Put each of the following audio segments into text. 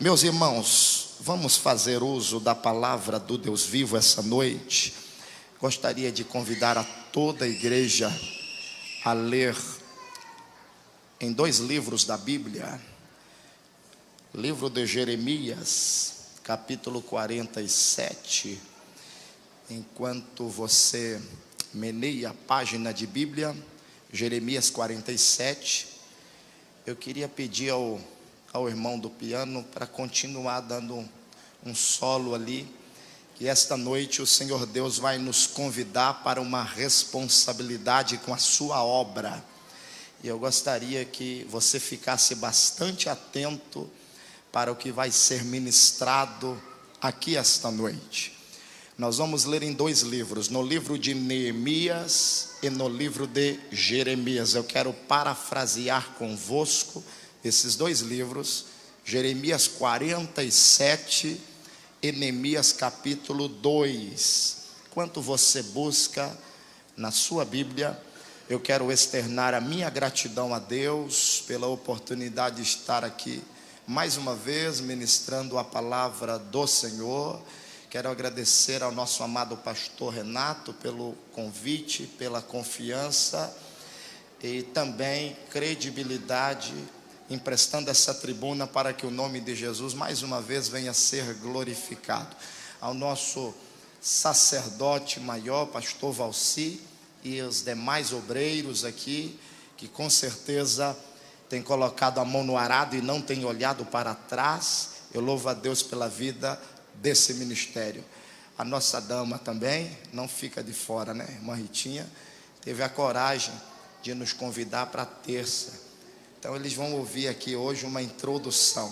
Meus irmãos, vamos fazer uso da palavra do Deus vivo essa noite. Gostaria de convidar a toda a igreja a ler em 2 livros da Bíblia. Livro de Jeremias, capítulo 47. Enquanto você meneia a página de Bíblia, Jeremias 47, eu queria pedir ao irmão do piano para continuar dando um solo ali, que esta noite o Senhor Deus vai nos convidar para uma responsabilidade com a sua obra. E eu gostaria que você ficasse bastante atento para o que vai ser ministrado aqui esta noite. Nós vamos ler em 2 livros, no livro de Neemias e no livro de Jeremias. Eu quero parafrasear convosco esses 2 livros, Jeremias 47 e Neemias capítulo 2. Enquanto você busca na sua Bíblia, eu quero externar a minha gratidão a Deus pela oportunidade de estar aqui mais uma vez ministrando a palavra do Senhor. Quero agradecer ao nosso amado pastor Renato pelo convite, pela confiança e também credibilidade, emprestando essa tribuna para que o nome de Jesus mais uma vez venha a ser glorificado. Ao nosso sacerdote maior, pastor Valci, e os demais obreiros aqui, que com certeza tem colocado a mão no arado e não tem olhado para trás. Eu louvo a Deus pela vida desse ministério. A nossa dama também não fica de fora, né? Irmã Ritinha teve a coragem de nos convidar para a terça. Então eles vão ouvir aqui hoje uma introdução.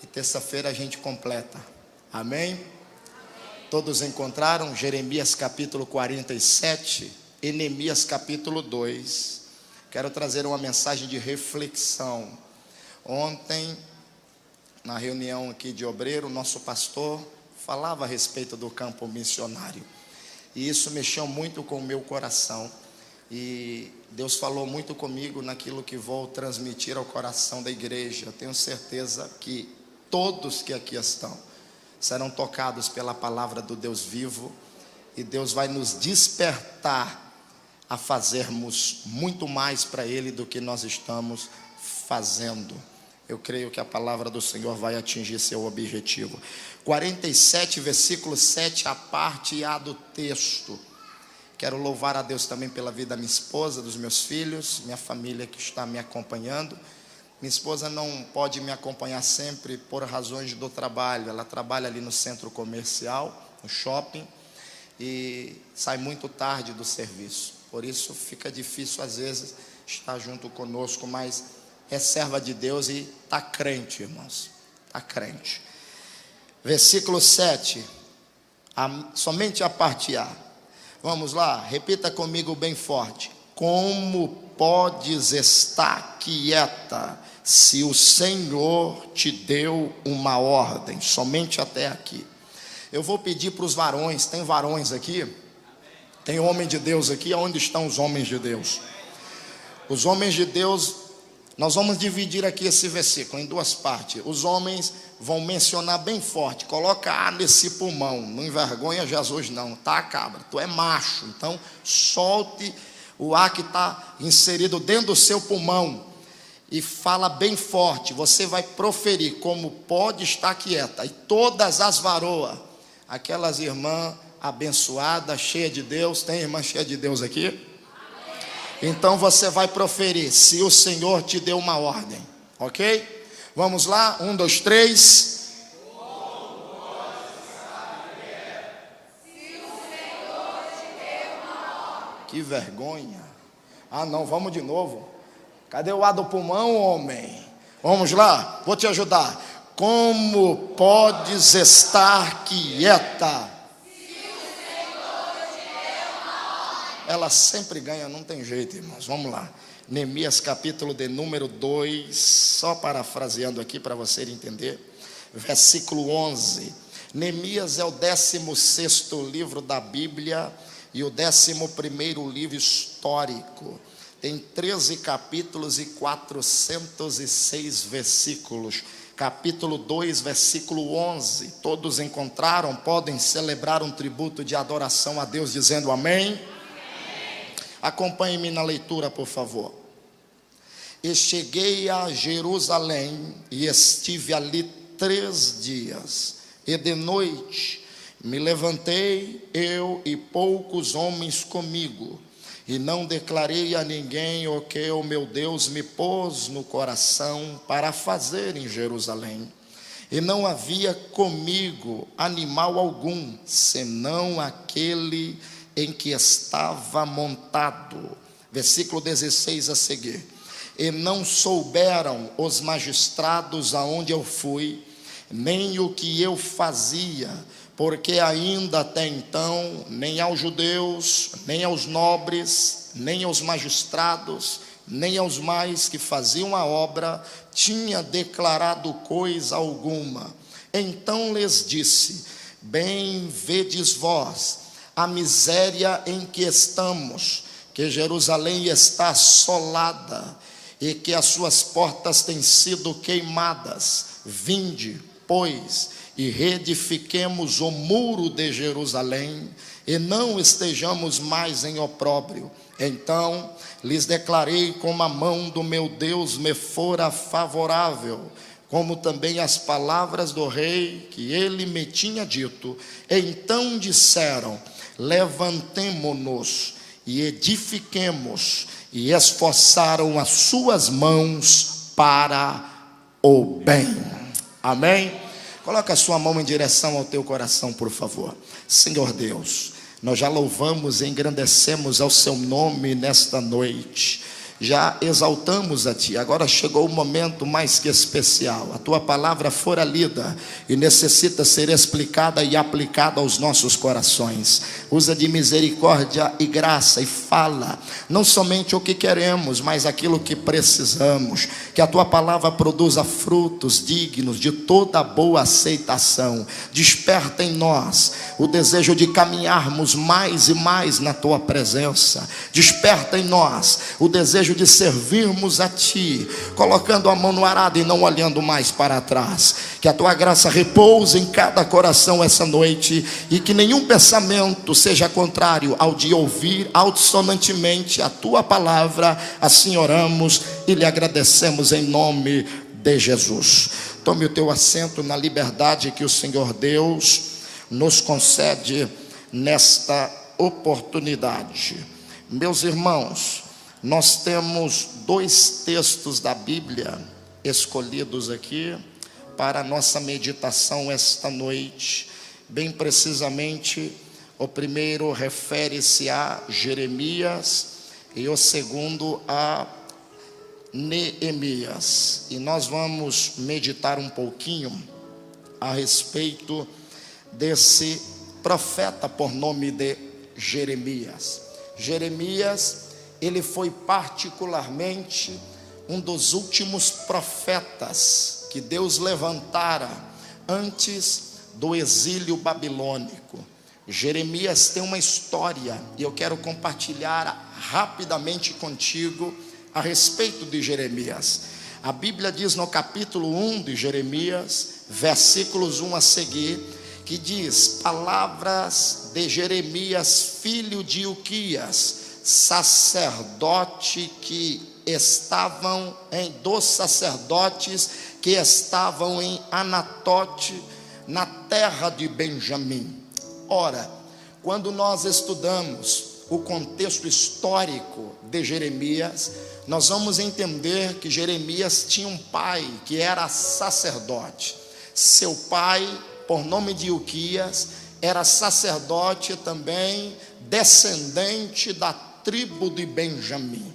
E terça-feira a gente completa. Amém? Amém. Todos encontraram Jeremias capítulo 47 e Neemias capítulo 2. Quero trazer uma mensagem de reflexão. Ontem, na reunião aqui de obreiro, o nosso pastor falava a respeito do campo missionário. E isso mexeu muito com o meu coração. E Deus falou muito comigo naquilo que vou transmitir ao coração da igreja. Eu tenho certeza que todos que aqui estão serão tocados pela palavra do Deus vivo. E Deus vai nos despertar a fazermos muito mais para Ele do que nós estamos fazendo. Eu creio que a palavra do Senhor vai atingir seu objetivo. 47, versículo 7, a parte A do texto. Quero louvar a Deus também pela vida da minha esposa, dos meus filhos, minha família que está me acompanhando. Minha esposa não pode me acompanhar sempre por razões do trabalho. Ela trabalha ali no centro comercial, no shopping, e sai muito tarde do serviço. Por isso fica difícil às vezes estar junto conosco, mas é serva de Deus e está crente, irmãos. Está crente. Versículo 7, somente a parte A. Vamos lá, repita comigo bem forte. Como podes estar quieta se o Senhor te deu uma ordem? Somente até aqui. Eu vou pedir para os varões, tem varões aqui? Tem homem de Deus aqui? Onde estão os homens de Deus? Os homens de Deus, nós vamos dividir aqui esse versículo em 2 partes. Os homens vão mencionar bem forte, coloca ar nesse pulmão, não envergonha Jesus não, tá, cabra? Tu é macho, então solte o ar que está inserido dentro do seu pulmão e fala bem forte. Você vai proferir como pode estar quieta. E todas as varoas, aquelas irmãs abençoadas, cheias de Deus, tem irmã cheia de Deus aqui? Então você vai proferir, se o Senhor te deu uma ordem, ok? Vamos lá, 1, 2, 3. Que vergonha. Ah não, vamos de novo. Cadê o ar do pulmão, homem? Vamos lá, vou te ajudar. Como podes estar quieta? Ela sempre ganha, não tem jeito, irmãos. Vamos lá. Neemias capítulo de número 2, só parafraseando aqui para você entender. Versículo 11. Neemias é o 16º livro da Bíblia e o 11º livro histórico. Tem 13 capítulos e 406 versículos. capítulo 2, versículo 11. Todos encontraram? Podem celebrar um tributo de adoração a Deus dizendo amém? Amém. Acompanhe-me na leitura, por favor. E cheguei a Jerusalém e estive ali 3 dias, e de noite me levantei, eu e poucos homens comigo, e não declarei a ninguém o que o meu Deus me pôs no coração para fazer em Jerusalém. E não havia comigo animal algum, senão aquele em que estava montado. Versículo 16 a seguir. E não souberam os magistrados aonde eu fui, nem o que eu fazia, porque ainda até então, nem aos judeus, nem aos nobres, nem aos magistrados, nem aos mais que faziam a obra, tinha declarado coisa alguma. Então lhes disse: bem vedes vós a miséria em que estamos, que Jerusalém está assolada, e que as suas portas têm sido queimadas. Vinde, pois, e reedifiquemos o muro de Jerusalém, e não estejamos mais em opróbrio. Então lhes declarei como a mão do meu Deus me fora favorável, como também as palavras do rei que ele me tinha dito. Então disseram: levantemo-nos e edifiquemos, e esforçaram as suas mãos para o bem. Amém? Coloca a sua mão em direção ao teu coração, por favor. Senhor Deus, nós já louvamos e engrandecemos ao seu nome nesta noite. Já exaltamos a Ti. Agora chegou o momento mais que especial. A Tua palavra fora lida e necessita ser explicada e aplicada aos nossos corações. Usa de misericórdia e graça e fala não somente o que queremos, mas aquilo que precisamos. Que a Tua palavra produza frutos dignos de toda boa aceitação. Desperta em nós o desejo de caminharmos mais e mais na Tua presença. Desperta em nós o desejo de servirmos a Ti, colocando a mão no arado e não olhando mais para trás. Que a Tua graça repouse em cada coração essa noite, e que nenhum pensamento seja contrário ao de ouvir altissonantemente a Tua palavra. Assim oramos e lhe agradecemos em nome de Jesus. Tome o teu assento na liberdade que o Senhor Deus nos concede nesta oportunidade. Meus irmãos, nós temos 2 textos da Bíblia escolhidos aqui para a nossa meditação esta noite. Bem precisamente, o primeiro refere-se a Jeremias e o segundo a Neemias. E nós vamos meditar um pouquinho a respeito desse profeta por nome de Jeremias. Jeremias, ele foi particularmente um dos últimos profetas que Deus levantara antes do exílio babilônico. Jeremias tem uma história e eu quero compartilhar rapidamente contigo a respeito de Jeremias. A Bíblia diz no capítulo 1 de Jeremias, versículos 1 a seguir, que diz: palavras de Jeremias, filho de Ilquias, sacerdote dos sacerdotes que estavam em Anatote, na terra de Benjamim. Ora, quando nós estudamos o contexto histórico de Jeremias, nós vamos entender que Jeremias tinha um pai que era sacerdote. Seu pai, por nome de Ilquias, era sacerdote também, descendente da tribo de Benjamim.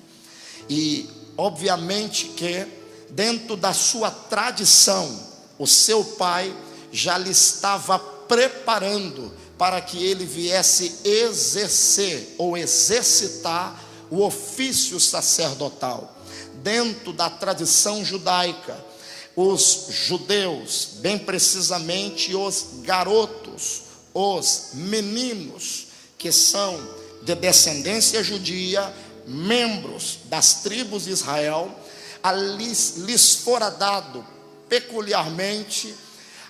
E obviamente que dentro da sua tradição, o seu pai já lhe estava preparando para que ele viesse exercer ou exercitar o ofício sacerdotal. Dentro da tradição judaica, os judeus, bem precisamente os garotos, os meninos que são de descendência judia, membros das tribos de Israel, lhes fora dado peculiarmente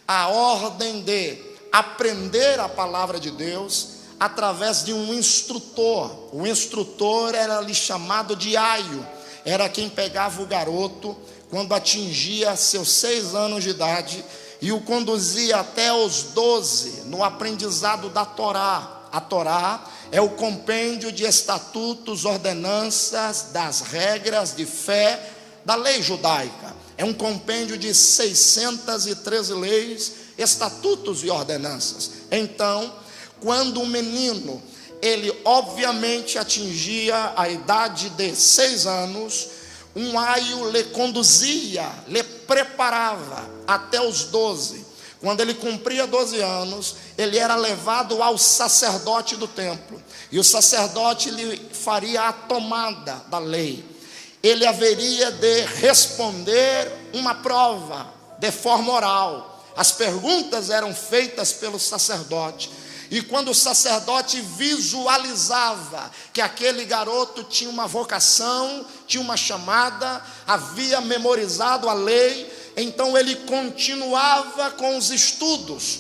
a ordem de aprender a palavra de Deus através de um instrutor. O instrutor era ali chamado de aio, era quem pegava o garoto quando atingia seus 6 anos de idade e o conduzia até os 12 no aprendizado da Torá. A Torá é o compêndio de estatutos, ordenanças, das regras de fé da lei judaica. É um compêndio de 613 leis, estatutos e ordenanças. Então, quando o menino, ele obviamente atingia a idade de 6 anos, um aio lhe conduzia, lhe preparava até os 12. Quando ele cumpria 12 anos, ele era levado ao sacerdote do templo. E o sacerdote lhe faria a tomada da lei. Ele haveria de responder uma prova de forma oral. As perguntas eram feitas pelo sacerdote. E quando o sacerdote visualizava que aquele garoto tinha uma vocação, tinha uma chamada, havia memorizado a lei, então ele continuava com os estudos.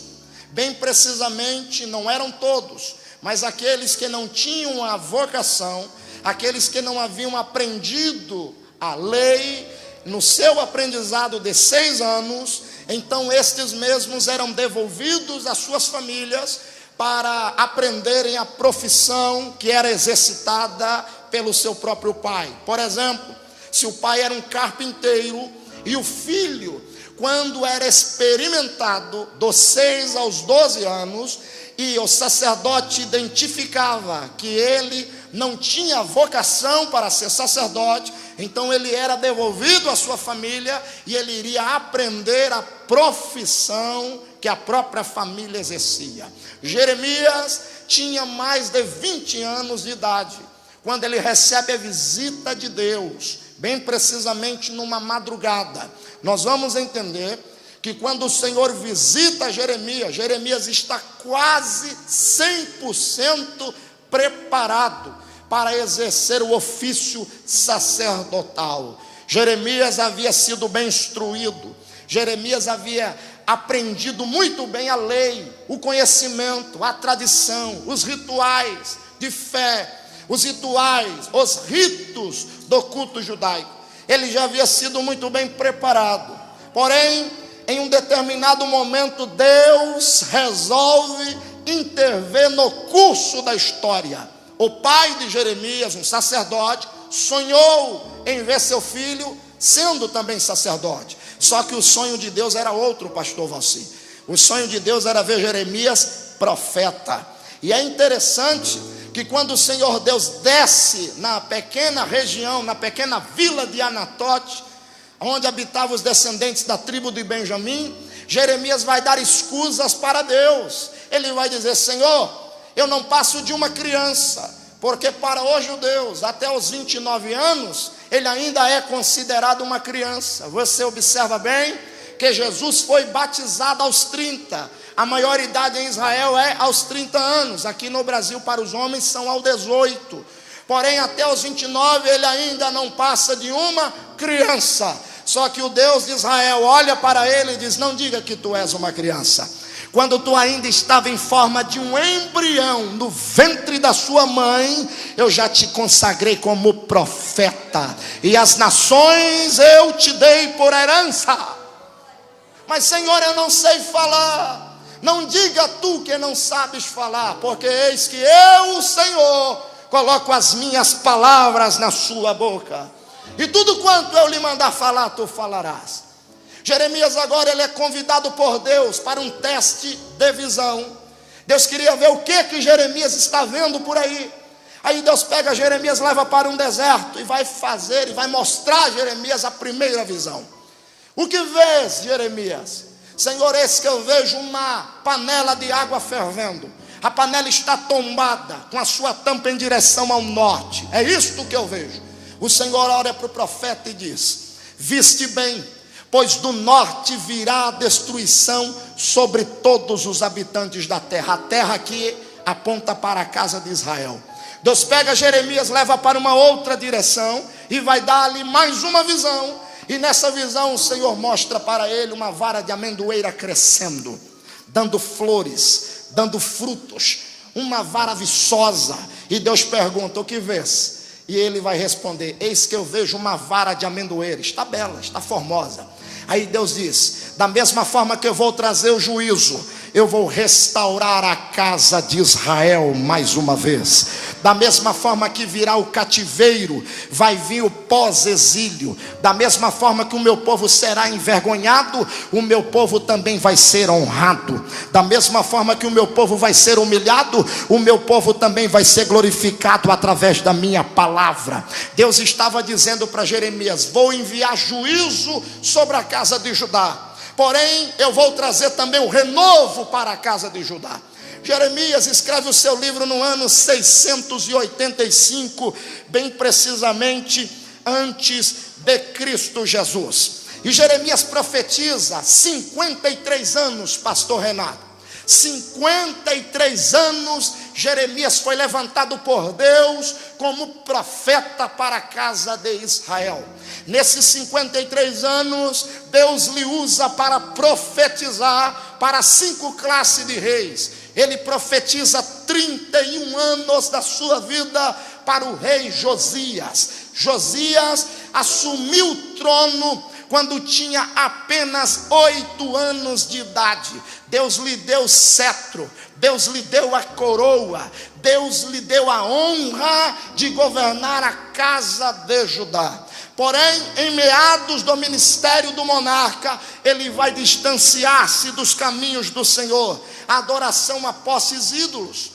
Bem precisamente, não eram todos, mas aqueles que não tinham a vocação, aqueles que não haviam aprendido a lei no seu aprendizado de 6 anos, então estes mesmos eram devolvidos às suas famílias para aprenderem a profissão que era exercitada pelo seu próprio pai. Por exemplo, se o pai era um carpinteiro e o filho, quando era experimentado dos 6 aos 12 anos, e o sacerdote identificava que ele não tinha vocação para ser sacerdote, então ele era devolvido à sua família e ele iria aprender a profissão que a própria família exercia. Jeremias tinha mais de 20 anos de idade quando ele recebe a visita de Deus, bem precisamente numa madrugada. Nós vamos entender que quando o Senhor visita Jeremias, Jeremias está quase 100% preparado para exercer o ofício sacerdotal. Jeremias havia sido bem instruído, Jeremias havia aprendido muito bem a lei, o conhecimento, a tradição, os rituais de fé, os rituais, os ritos do culto judaico. Ele já havia sido muito bem preparado. Porém, em um determinado momento, Deus resolve intervir no curso da história. O pai de Jeremias, um sacerdote, sonhou em ver seu filho sendo também sacerdote. Só que o sonho de Deus era outro, pastor Valci. O sonho de Deus era ver Jeremias profeta. E é interessante que quando o Senhor Deus desce na pequena região, na pequena vila de Anatote, onde habitavam os descendentes da tribo de Benjamim, Jeremias vai dar escusas para Deus. Ele vai dizer: Senhor, eu não passo de uma criança, porque para os judeus, até os 29 anos, ele ainda é considerado uma criança. Você observa bem que Jesus foi batizado aos 30. A maioridade em Israel é aos 30 anos. Aqui no Brasil, para os homens, são aos 18. Porém, até os 29, ele ainda não passa de uma criança. Só que o Deus de Israel olha para ele e diz: não diga que tu és uma criança. Quando tu ainda estava em forma de um embrião no ventre da sua mãe, eu já te consagrei como profeta, e as nações eu te dei por herança. Mas Senhor, eu não sei falar. Não diga tu que não sabes falar, porque eis que eu, o Senhor, coloco as minhas palavras na sua boca, e tudo quanto eu lhe mandar falar, tu falarás. Jeremias agora ele é convidado por Deus para um teste de visão. Deus queria ver o que Jeremias está vendo por aí. Aí Deus pega Jeremias, leva para um deserto e vai fazer, e vai mostrar a Jeremias a primeira visão. O que vês, Jeremias? Senhor, eis que eu vejo uma panela de água fervendo. A panela está tombada, com a sua tampa em direção ao norte. É isto que eu vejo. O Senhor olha para o profeta e diz: viste bem, pois do norte virá a destruição sobre todos os habitantes da terra. A terra aqui aponta para a casa de Israel. Deus pega Jeremias, leva para uma outra direção e vai dar-lhe mais uma visão. E nessa visão o Senhor mostra para ele uma vara de amendoeira crescendo, dando flores, dando frutos, uma vara viçosa. E Deus pergunta: o que vês? E ele vai responder: eis que eu vejo uma vara de amendoeira, está bela, está formosa. Aí Deus diz: da mesma forma que eu vou trazer o juízo, eu vou restaurar a casa de Israel mais uma vez. Da mesma forma que virá o cativeiro, vai vir o pós-exílio. Da mesma forma que o meu povo será envergonhado, o meu povo também vai ser honrado. Da mesma forma que o meu povo vai ser humilhado, o meu povo também vai ser glorificado através da minha palavra. Deus estava dizendo para Jeremias: vou enviar juízo sobre a casa de Judá, porém eu vou trazer também o renovo para a casa de Judá. Jeremias escreve o seu livro no ano 685, bem precisamente antes de Cristo Jesus. E Jeremias profetiza 53 anos, pastor Renato. 53 anos Jeremias foi levantado por Deus como profeta para a casa de Israel. Nesses 53 anos, Deus lhe usa para profetizar para 5 classes de reis. Ele profetiza 31 anos da sua vida para o rei Josias. Josias assumiu o trono quando tinha apenas 8 anos de idade. Deus lhe deu o cetro, Deus lhe deu a coroa, Deus lhe deu a honra de governar a casa de Judá. Porém, em meados do ministério do monarca, ele vai distanciar-se dos caminhos do Senhor. A adoração a posses ídolos,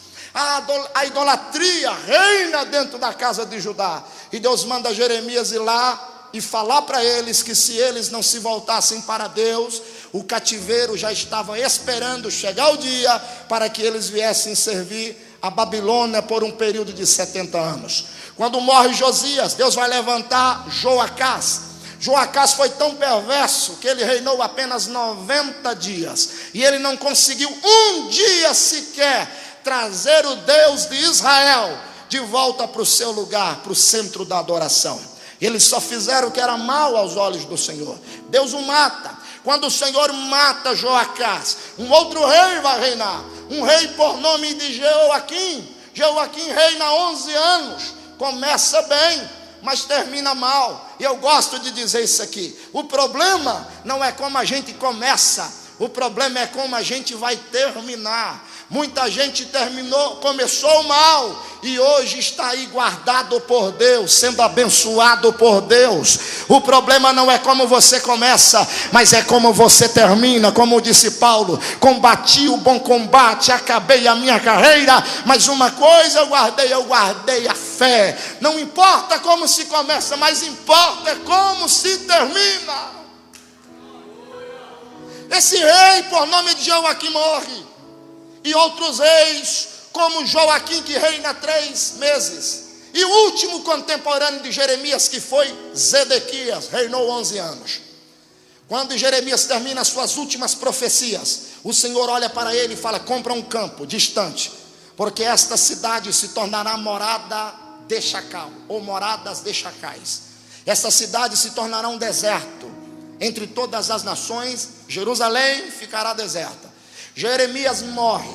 a idolatria reina dentro da casa de Judá. E Deus manda Jeremias ir lá e falar para eles que se eles não se voltassem para Deus, o cativeiro já estava esperando chegar o dia para que eles viessem servir a Babilônia por um período de 70 anos. Quando morre Josias, Deus vai levantar Joacás. Joacás foi tão perverso que ele reinou apenas 90 dias. E ele não conseguiu um dia sequer trazer o Deus de Israel de volta para o seu lugar, para o centro da adoração. Eles só fizeram o que era mal aos olhos do Senhor. Deus o mata. Quando o Senhor mata Joacás, um outro rei vai reinar. Um rei por nome de Jeoaquim. Jeoaquim reina 11 anos. Começa bem, mas termina mal. E eu gosto de dizer isso aqui: o problema não é como a gente começa, o problema é como a gente vai terminar. Muita gente começou mal e hoje está aí guardado por Deus, sendo abençoado por Deus. O problema não é como você começa, mas é como você termina. Como disse Paulo: combati o bom combate, acabei a minha carreira, mas uma coisa eu guardei a fé. Não importa como se começa, mas importa como se termina. Esse rei por nome de Joaquim morre. E outros reis, como Joaquim, que reina 3 meses. E o último contemporâneo de Jeremias, que foi Zedequias, reinou 11 anos. Quando Jeremias termina as suas últimas profecias, o Senhor olha para ele e fala: compra um campo distante, porque esta cidade se tornará morada de chacal, ou moradas de chacais. Esta cidade se tornará um deserto. Entre todas as nações, Jerusalém ficará deserta. Jeremias morre,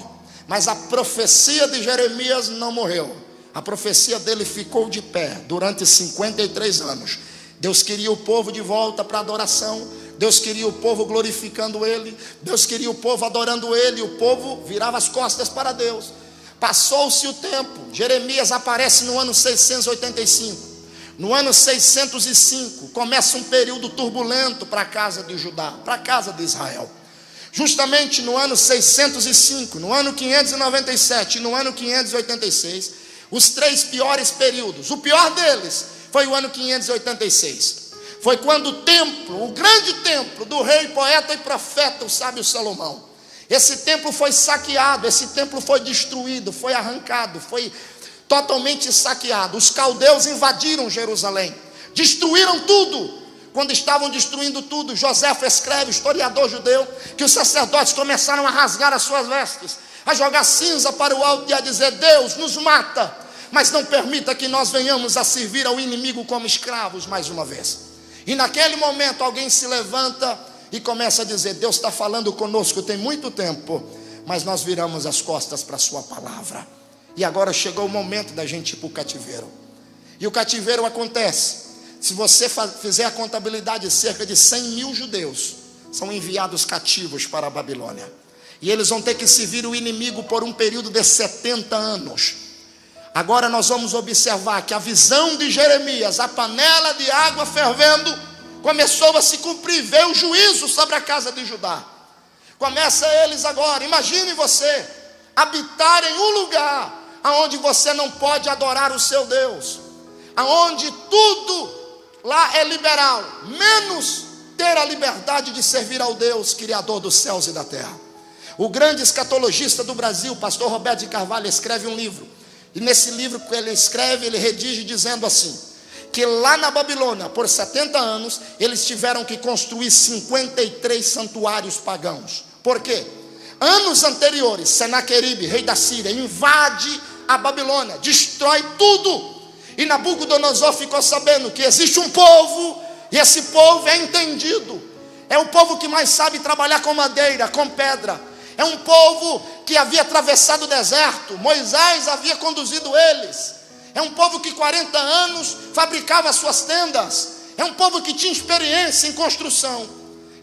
mas a profecia de Jeremias não morreu. A profecia dele ficou de pé durante 53 anos. Deus queria o povo de volta para a adoração. Deus queria o povo glorificando ele. Deus queria o povo adorando ele. O povo virava as costas para Deus. Passou-se o tempo. Jeremias aparece no ano 685. No ano 605 começa um período turbulento para a casa de Judá, para a casa de Israel. Justamente no ano 605, no ano 597 e no ano 586, os 3 piores períodos. O pior deles foi o ano 586. Foi quando o templo, o grande templo do rei, poeta e profeta, o sábio Salomão, esse templo foi saqueado, esse templo foi destruído, foi arrancado, foi totalmente saqueado. Os caldeus invadiram Jerusalém, destruíram tudo. Quando estavam destruindo tudo, Joséfo escreve, historiador judeu, que os sacerdotes começaram a rasgar as suas vestes, a jogar cinza para o alto e a dizer: Deus, nos mata, mas não permita que nós venhamos a servir ao inimigo como escravos mais uma vez. E naquele momento alguém se levanta e começa a dizer: Deus está falando conosco tem muito tempo, mas nós viramos as costas para a sua palavra. E agora chegou o momento da gente ir para o cativeiro. E o cativeiro acontece. Se você fizer a contabilidade, cerca de 100 mil judeus são enviados cativos para a Babilônia. E eles vão ter que servir o inimigo por um período de 70 anos. Agora nós vamos observar que a visão de Jeremias, a panela de água fervendo, começou a se cumprir. Veio o juízo sobre a casa de Judá. Começa eles agora, imagine você, habitar em um lugar aonde você não pode adorar o seu Deus, aonde tudo lá é liberal, menos ter a liberdade de servir ao Deus Criador dos céus e da terra. O grande escatologista do Brasil, pastor Roberto de Carvalho, escreve um livro. E nesse livro que ele escreve, ele redige dizendo assim, que lá na Babilônia, por 70 anos, eles tiveram que construir 53 santuários pagãos. Por quê? Anos anteriores, Senaqueribe, rei da Síria, invade a Babilônia, destrói tudo. E Nabucodonosor ficou sabendo que existe um povo, e esse povo é entendido. É o povo que mais sabe trabalhar com madeira, com pedra. É um povo que havia atravessado o deserto. Moisés havia conduzido eles. É um povo que 40 anos fabricava suas tendas. É um povo que tinha experiência em construção.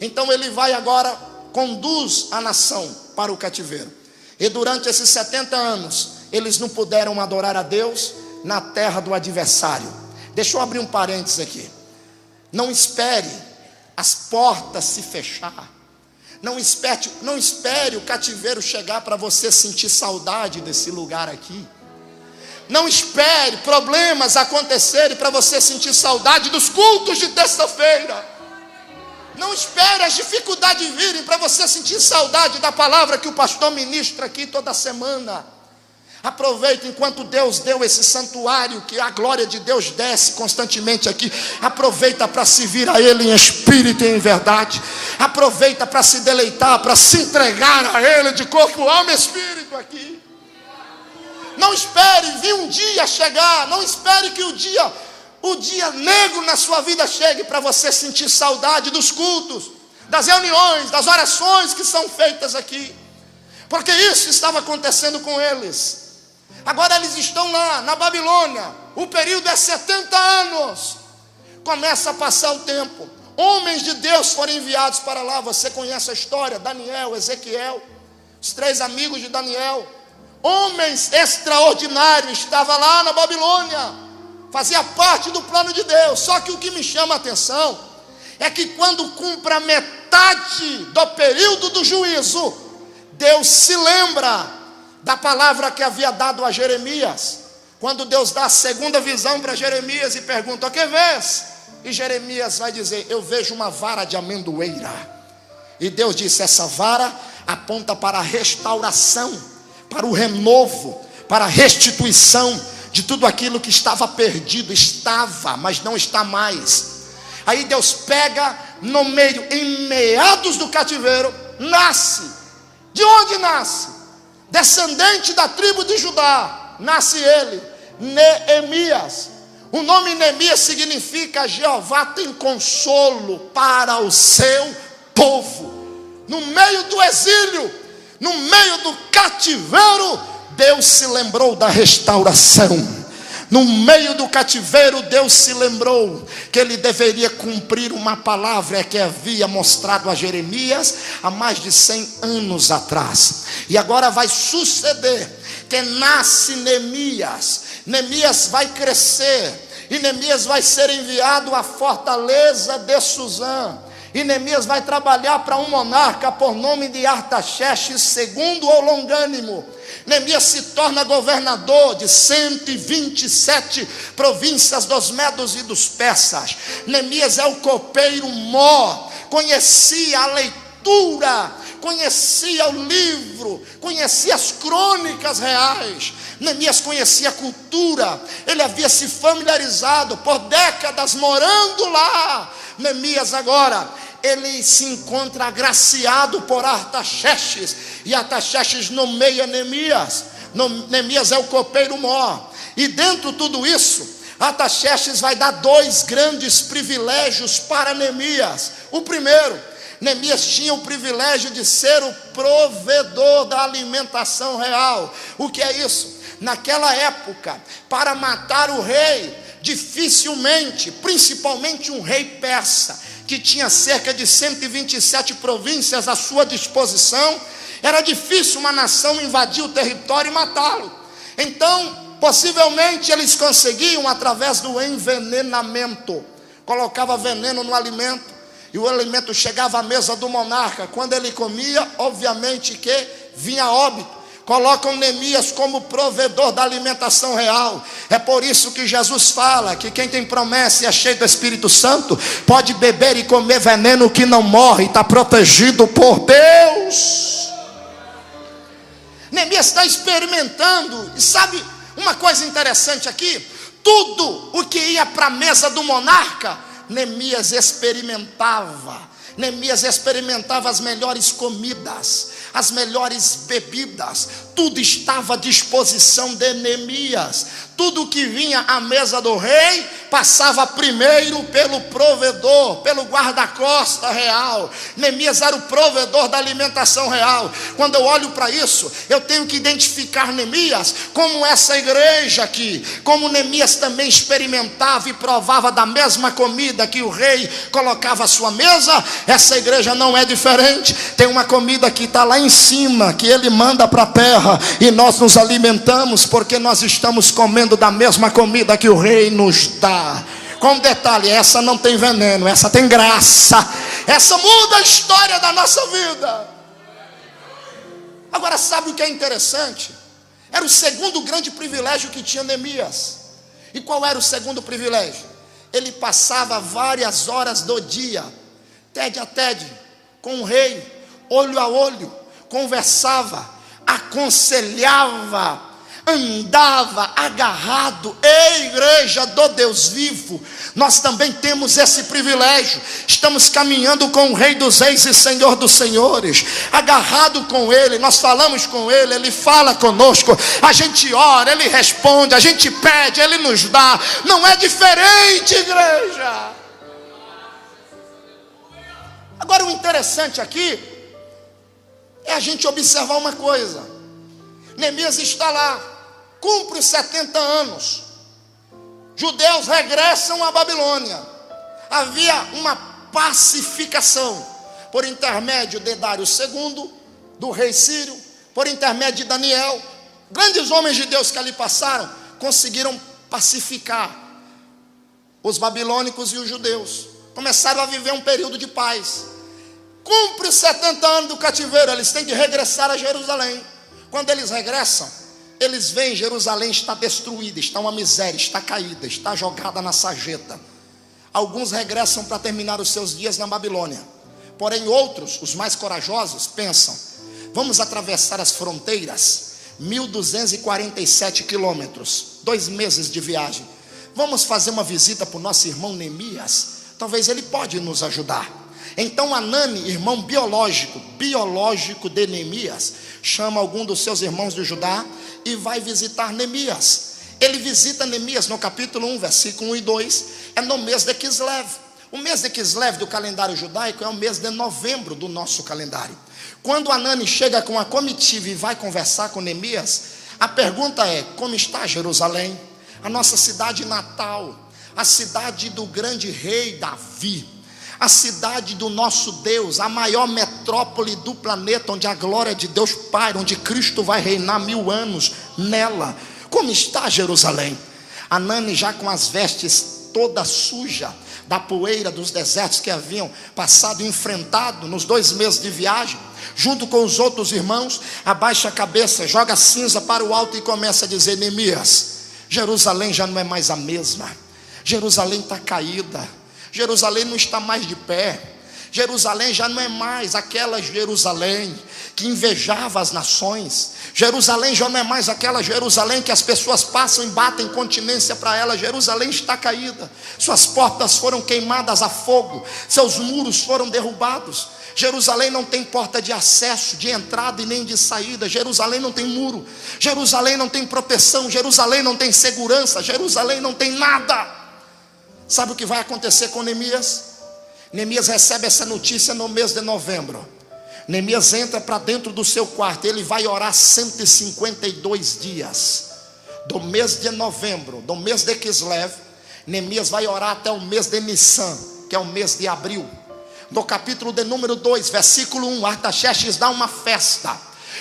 Então ele vai agora, conduz a nação para o cativeiro. E durante esses 70 anos, eles não puderam adorar a Deus na terra do adversário. Deixa eu abrir um parênteses aqui. Não espere as portas se fechar. Não espere o cativeiro chegar para você sentir saudade desse lugar aqui. Não espere problemas acontecerem para você sentir saudade dos cultos de terça-feira. Não espere as dificuldades virem para você sentir saudade da palavra que o pastor ministra aqui toda semana. Aproveita enquanto Deus deu esse santuário, que a glória de Deus desce constantemente aqui. Aproveita para se vir a Ele em espírito e em verdade. Aproveita para se deleitar, para se entregar a Ele de corpo, alma e espírito aqui. Não espere vir um dia chegar. Não espere que o dia negro na sua vida chegue para você sentir saudade dos cultos, das reuniões, das orações que são feitas aqui. Porque isso estava acontecendo com eles. Agora eles estão lá na Babilônia. O período é 70 anos. Começa a passar o tempo. Homens de Deus foram enviados para lá. Você conhece a história, Daniel, Ezequiel, os 3 amigos de Daniel. Homens extraordinários estavam lá na Babilônia. Fazia parte do plano de Deus. Só que o que me chama a atenção é que quando cumpre a metade do período do juízo, Deus se lembra da palavra que havia dado a Jeremias. Quando Deus dá a segunda visão para Jeremias e pergunta: o que vês? E Jeremias vai dizer: eu vejo uma vara de amendoeira. E Deus disse: essa vara aponta para a restauração, para o renovo, para a restituição de tudo aquilo que estava perdido. Estava, mas não está mais. Aí Deus pega no meio, em meados do cativeiro, nasce. De onde nasce? Descendente da tribo de Judá, nasce ele, Neemias. O nome Neemias significa: Jeová tem consolo para o seu povo. No meio do exílio, no meio do cativeiro, Deus se lembrou da restauração. No meio do cativeiro, Deus se lembrou que ele deveria cumprir uma palavra que havia mostrado a Jeremias há mais de 100 anos atrás. E agora vai suceder que nasce Neemias. Neemias vai crescer e Neemias vai ser enviado à fortaleza de Suzã. E Neemias vai trabalhar para um monarca por nome de Artaxerxes II ou Longânimo. Neemias se torna governador de 127 províncias dos medos e dos persas. Neemias é o copeiro mor, conhecia a leitura, conhecia o livro, conhecia as crônicas reais. Neemias conhecia a cultura, ele havia se familiarizado por décadas morando lá. Neemias agora, ele se encontra agraciado por Artaxerxes, e Artaxerxes nomeia Neemias. Neemias é o copeiro mor, e dentro de tudo isso, Artaxerxes vai dar 2 grandes privilégios para Neemias. O primeiro, Neemias tinha o privilégio de ser o provedor da alimentação real. O que é isso? Naquela época, para matar o rei, dificilmente, principalmente um rei persa, que tinha cerca de 127 províncias à sua disposição, era difícil uma nação invadir o território e matá-lo. Então, possivelmente eles conseguiam através do envenenamento. Colocava veneno no alimento e o alimento chegava à mesa do monarca. Quando ele comia, obviamente que vinha óbito. Colocam Neemias como provedor da alimentação real. É por isso que Jesus fala que quem tem promessa e é cheio do Espírito Santo pode beber e comer veneno que não morre, está protegido por Deus. Neemias está experimentando. E sabe uma coisa interessante aqui? Tudo o que ia para a mesa do monarca, Neemias experimentava. Neemias experimentava as melhores comidas, as melhores bebidas. Tudo estava à disposição de Neemias. Tudo que vinha à mesa do rei passava primeiro pelo provedor, pelo guarda-costa real. Neemias era o provedor da alimentação real. Quando eu olho para isso, eu tenho que identificar Neemias como essa igreja aqui. Como Neemias também experimentava e provava da mesma comida que o rei colocava à sua mesa, essa igreja não é diferente. Tem uma comida que está lá em cima, que ele manda para a terra, e nós nos alimentamos porque nós estamos comendo da mesma comida que o rei nos dá. Com detalhe, essa não tem veneno, essa tem graça, essa muda a história da nossa vida. Agora, sabe o que é interessante? Era o segundo grande privilégio que tinha Neemias. E qual era o segundo privilégio? Ele passava várias horas do dia, TED a TED, com o rei, olho a olho, conversava, aconselhava, andava agarrado. Ei, igreja do Deus vivo, nós também temos esse privilégio. Estamos caminhando com o Rei dos Reis e Senhor dos Senhores, agarrado com Ele. Nós falamos com Ele, Ele fala conosco, a gente ora, Ele responde, a gente pede, Ele nos dá. Não é diferente, igreja. Agora, o interessante aqui é a gente observar uma coisa. Neemias está lá, cumpre os 70 anos. Judeus regressam à Babilônia. Havia uma pacificação por intermédio de Dário II, do rei Sírio, por intermédio de Daniel. Grandes homens de Deus que ali passaram conseguiram pacificar os babilônicos e os judeus. Começaram a viver um período de paz. Cumpre os 70 anos do cativeiro, eles têm que regressar a Jerusalém. Quando eles regressam, eles veem Jerusalém está destruída, está uma miséria, está caída, está jogada na sarjeta. Alguns regressam para terminar os seus dias na Babilônia. Porém outros, os mais corajosos, pensam: vamos atravessar as fronteiras, 1247 quilômetros, 2 meses de viagem. Vamos fazer uma visita para o nosso irmão Neemias, talvez ele pode nos ajudar. Então Anani, irmão biológico de Neemias, chama algum dos seus irmãos de Judá e vai visitar Neemias. Ele visita Neemias no capítulo 1, versículo 1 e 2, é no mês de Kislev. O mês de Kislev do calendário judaico é o mês de novembro do nosso calendário. Quando Anani chega com a comitiva e vai conversar com Neemias, a pergunta é: como está Jerusalém? A nossa cidade natal, a cidade do grande rei Davi, a cidade do nosso Deus, a maior metrópole do planeta, onde a glória de Deus paira, onde Cristo vai reinar 1000 anos nela. Como está Jerusalém? Anani, já com as vestes toda suja da poeira dos desertos que haviam passado e enfrentado nos 2 meses de viagem, junto com os outros irmãos, abaixa a cabeça, joga cinza para o alto e começa a dizer: Neemias, Jerusalém já não é mais a mesma. Jerusalém está caída. Jerusalém não está mais de pé. Jerusalém já não é mais aquela Jerusalém que invejava as nações. Jerusalém já não é mais aquela Jerusalém que as pessoas passam e batem continência para ela. Jerusalém está caída. Suas portas foram queimadas a fogo, seus muros foram derrubados. Jerusalém não tem porta de acesso, de entrada e nem de saída. Jerusalém não tem muro. Jerusalém não tem proteção. Jerusalém não tem segurança. Jerusalém não tem nada. Sabe o que vai acontecer com Neemias? Neemias recebe essa notícia no mês de novembro. Neemias entra para dentro do seu quarto. Ele vai orar 152 dias. Do mês de novembro, do mês de Kislev, Neemias vai orar até o mês de Nissan, que é o mês de abril. No capítulo de número 2, versículo 1, Artaxerxes dá uma festa.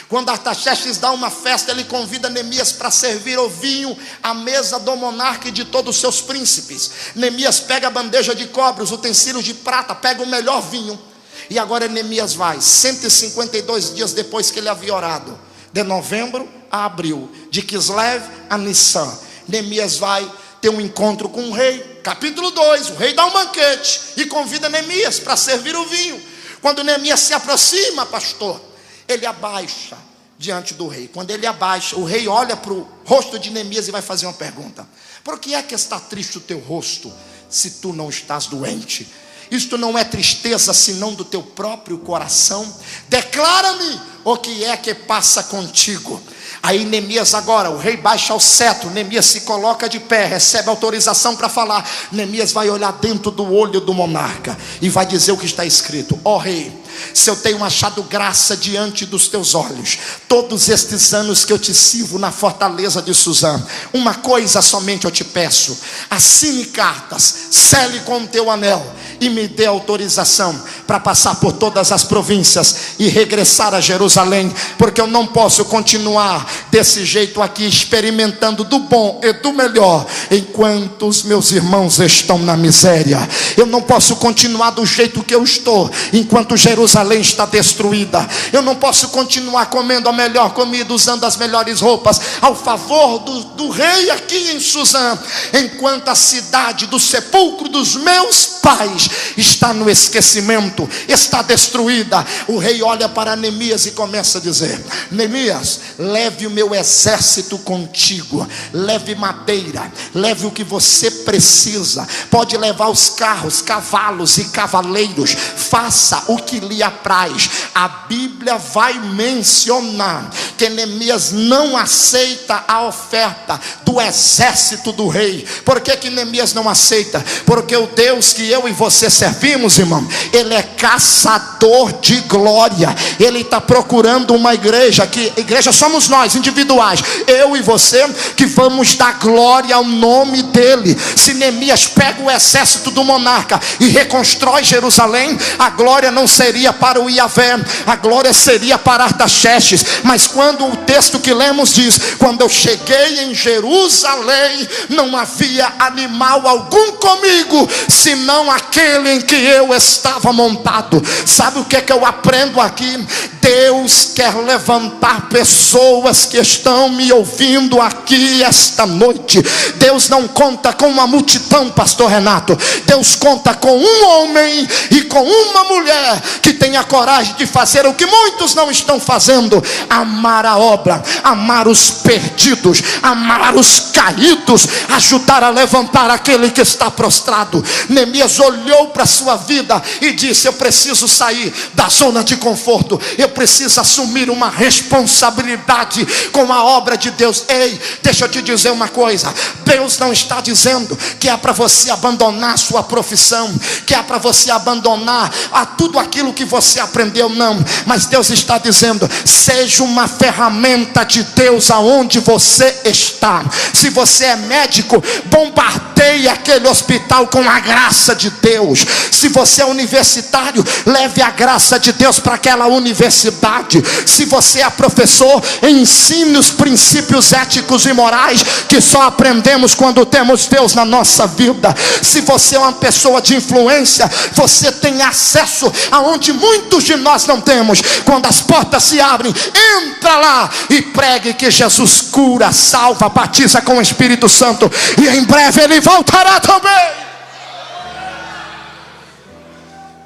Quando Artaxerxes dá uma festa, ele convida Neemias para servir o vinho à mesa do monarca e de todos os seus príncipes. Neemias pega a bandeja de cobre, os utensílios de prata, pega o melhor vinho. E agora Neemias vai, 152 dias depois que ele havia orado, de novembro a abril, de Kislev a Nissan, Neemias vai ter um encontro com o rei. Capítulo 2, o rei dá um banquete e convida Neemias para servir o vinho. Quando Neemias se aproxima, pastor, ele abaixa diante do rei. Quando ele abaixa, o rei olha para o rosto de Neemias e vai fazer uma pergunta: por que é que está triste o teu rosto, se tu não estás doente? Isto não é tristeza senão do teu próprio coração? Declara-me o que é que passa contigo. Aí Neemias agora, o rei baixa o cetro, Neemias se coloca de pé, recebe autorização para falar. Neemias vai olhar dentro do olho do monarca e vai dizer o que está escrito: ó rei, se eu tenho achado graça diante dos teus olhos, todos estes anos que eu te sirvo na fortaleza de Suzã, uma coisa somente eu te peço: assine cartas, sele com o teu anel e me dê autorização para passar por todas as províncias e regressar a Jerusalém, porque eu não posso continuar desse jeito aqui, experimentando do bom e do melhor, enquanto os meus irmãos estão na miséria. Eu não posso continuar do jeito que eu estou, enquanto Jerusalém está destruída. Eu não posso continuar comendo a melhor comida, usando as melhores roupas, ao favor do rei aqui em Suzã, enquanto a cidade do sepulcro dos meus pais está no esquecimento, está destruída. O rei olha para Neemias e começa a dizer: Neemias, leve o meu exército contigo, leve madeira, leve o que você precisa, pode levar os carros, cavalos e cavaleiros, faça o que lhe apraz. A Bíblia vai mencionar que Neemias não aceita a oferta do exército do rei. Por que Neemias não aceita? Porque o Deus que eu e você servimos, irmão, ele é caçador de glória. Ele está procurando uma igreja, que igreja somos nós, individuais, eu e você, que vamos dar glória ao nome dele. Se Neemias pega o exército do monarca e reconstrói Jerusalém, a glória não seria para o Iavé, a glória seria para Artaxerxes. Mas quando o texto que lemos diz: quando eu cheguei em Jerusalém, não havia animal algum comigo, senão aquele em que eu estava montado. Sabe o que é que eu aprendo aqui? Deus quer levantar pessoas que estão me ouvindo aqui esta noite. Deus não conta com uma multidão, pastor Renato. Deus conta com um homem e com uma mulher que tem a coragem de fazer o que muitos não estão fazendo: amar a obra, amar os perdidos, amar os caídos, ajudar a levantar aquele que está prostrado. Neemias olhou para a sua vida e disse: eu preciso sair da zona de conforto, eu preciso assumir uma responsabilidade com a obra de Deus. Ei, deixa eu te dizer uma coisa: Deus não está dizendo que é para você abandonar a sua profissão, que é para você abandonar tudo aquilo que você aprendeu, não. Mas Deus está dizendo: seja uma ferramenta de Deus aonde você está. Se você é médico, bombardeie aquele hospital com a graça de Deus. Se você é universitário, leve a graça de Deus para aquela universidade. Se você é professor, ensine os princípios éticos e morais que só aprendemos quando temos Deus na nossa vida. Se você é uma pessoa de influência, você tem acesso aonde muitos de nós não temos. Quando as portas se abrem, entra lá e pregue que Jesus cura, salva, batiza com o Espírito Santo, e em breve ele voltará também.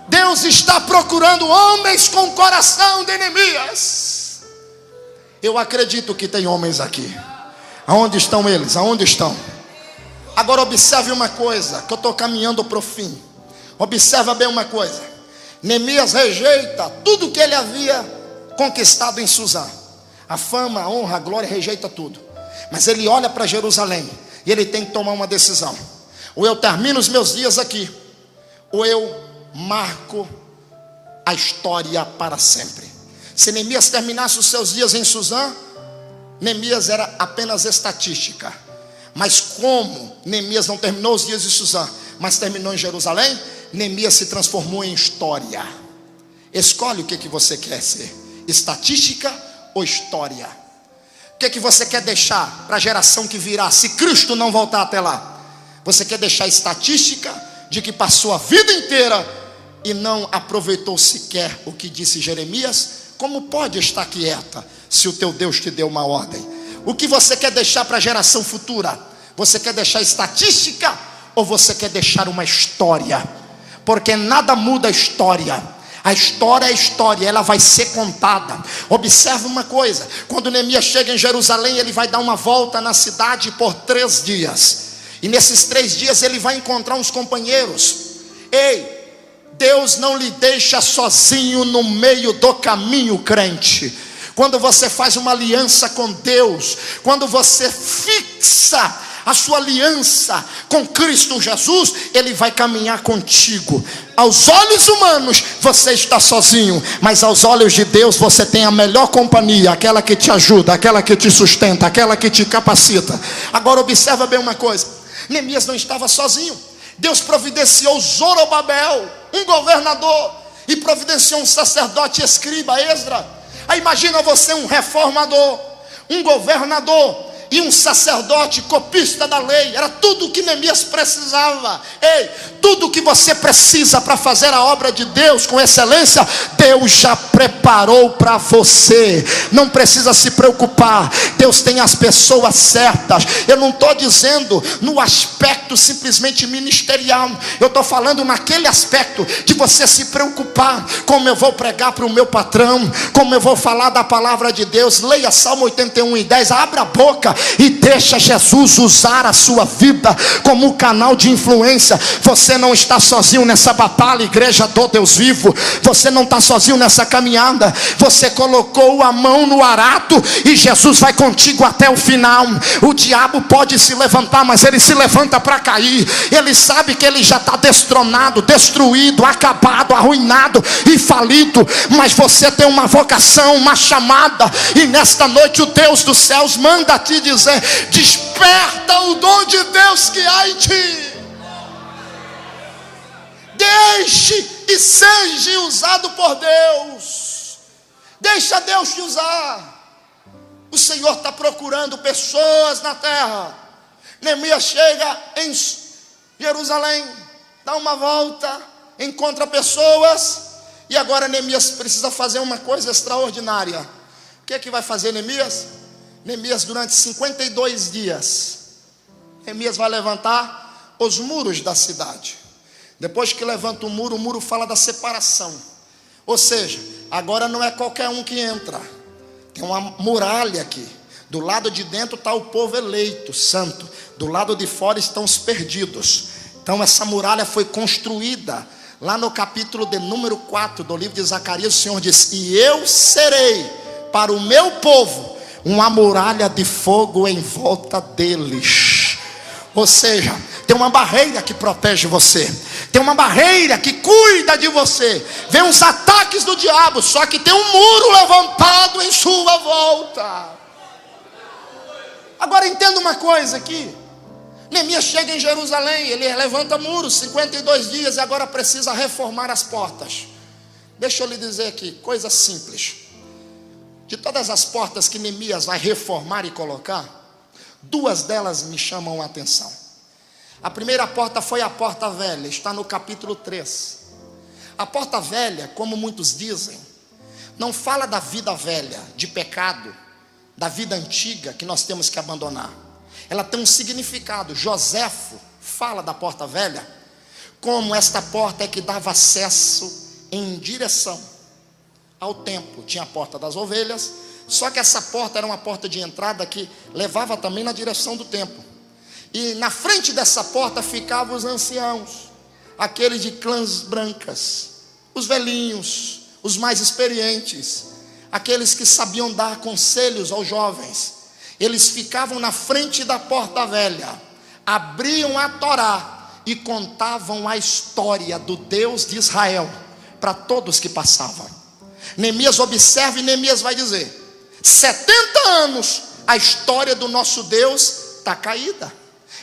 Deus está procurando homens com coração de Neemias. Eu acredito que tem homens aqui. Aonde estão eles? Aonde estão? Agora observe uma coisa, que eu estou caminhando para o fim. Observa bem uma coisa. Neemias rejeita tudo que ele havia conquistado em Suzã. A fama, a honra, a glória, rejeita tudo. Mas ele olha para Jerusalém e ele tem que tomar uma decisão: ou eu termino os meus dias aqui, ou eu marco a história para sempre. Se Neemias terminasse os seus dias em Suzã, Neemias era apenas estatística. Mas como Neemias não terminou os dias de Suzã, mas terminou em Jerusalém, Neemias se transformou em história. Escolhe o que você quer ser: estatística ou história? O que você quer deixar para a geração que virá, se Cristo não voltar até lá? Você quer deixar estatística de que passou a vida inteira e não aproveitou sequer o que disse Jeremias? Como pode estar quieta se o teu Deus te deu uma ordem? O que você quer deixar para a geração futura? Você quer deixar estatística ou você quer deixar uma história? Porque nada muda a história. A história é história, ela vai ser contada. Observa uma coisa: quando Neemias chega em Jerusalém, ele vai dar uma volta na cidade por 3 dias. E nesses 3 dias ele vai encontrar uns companheiros. Ei, Deus não lhe deixa sozinho no meio do caminho, crente. Quando você faz uma aliança com Deus, quando você fixa a sua aliança com Cristo Jesus, Ele vai caminhar contigo. Aos olhos humanos você está sozinho, mas aos olhos de Deus você tem a melhor companhia, aquela que te ajuda, aquela que te sustenta, aquela que te capacita. Agora observa bem uma coisa: Neemias não estava sozinho. Deus providenciou Zorobabel, um governador, e providenciou um sacerdote escriba, Esdra. Aí imagina você, um reformador, um governador e um sacerdote copista da lei. Era tudo o que Neemias precisava. Ei, tudo o que você precisa para fazer a obra de Deus com excelência, Deus já preparou para você. Não precisa se preocupar. Deus tem as pessoas certas. Eu não estou dizendo no aspecto simplesmente ministerial. Eu estou falando naquele aspecto de você se preocupar: como eu vou pregar para o meu patrão, como eu vou falar da palavra de Deus. Leia Salmo 81:10. Abra a boca e deixa Jesus usar a sua vida como canal de influência. Você não está sozinho nessa batalha, igreja do Deus vivo. Você não está sozinho nessa caminhada. Você colocou a mão no arado e Jesus vai contigo até o final. O diabo pode se levantar, mas ele se levanta para cair. Ele sabe que ele já está destronado, destruído, acabado, arruinado e falido. Mas você tem uma vocação, uma chamada, e nesta noite o Deus dos céus manda te dizer: desperta o dom de Deus que há em ti. Deixe e seja usado por Deus. Deixa Deus te usar. O Senhor está procurando pessoas na terra. Neemias chega em Jerusalém, dá uma volta, encontra pessoas, e agora Neemias precisa fazer uma coisa extraordinária. O que é que vai fazer Neemias? Neemias, durante 52 dias, Neemias vai levantar os muros da cidade. Depois que levanta o muro fala da separação. Ou seja, agora não é qualquer um que entra. Tem uma muralha aqui. Do lado de dentro está o povo eleito, santo. Do lado de fora estão os perdidos. Então essa muralha foi construída. Lá no capítulo de número 4 do livro de Zacarias, o Senhor diz: e eu serei para o meu povo uma muralha de fogo em volta deles. Ou seja, tem uma barreira que protege você, tem uma barreira que cuida de você. Vem os ataques do diabo, só que tem um muro levantado em sua volta. Agora entenda uma coisa aqui: Neemias chega em Jerusalém, ele levanta muros, 52 dias, e agora precisa reformar as portas. Deixa eu lhe dizer aqui, coisa simples. De todas as portas que Neemias vai reformar e colocar, 2 delas me chamam a atenção. A primeira porta foi a porta velha, está no capítulo 3. A porta velha, como muitos dizem, não fala da vida velha, de pecado, da vida antiga que nós temos que abandonar. Ela tem um significado. Joséfo fala da porta velha como esta porta é que dava acesso em direção ao templo. Tinha a porta das ovelhas, só que essa porta era uma porta de entrada que levava também na direção do templo. E na frente dessa porta ficavam os anciãos, aqueles de clãs brancas, Os velhinhos, os mais experientes, aqueles que sabiam dar conselhos aos jovens, eles ficavam na frente da porta velha, abriam a Torá e contavam a história do Deus de Israel para todos que passavam. Neemias observa e Neemias vai dizer: 70 anos a história do nosso Deus está caída.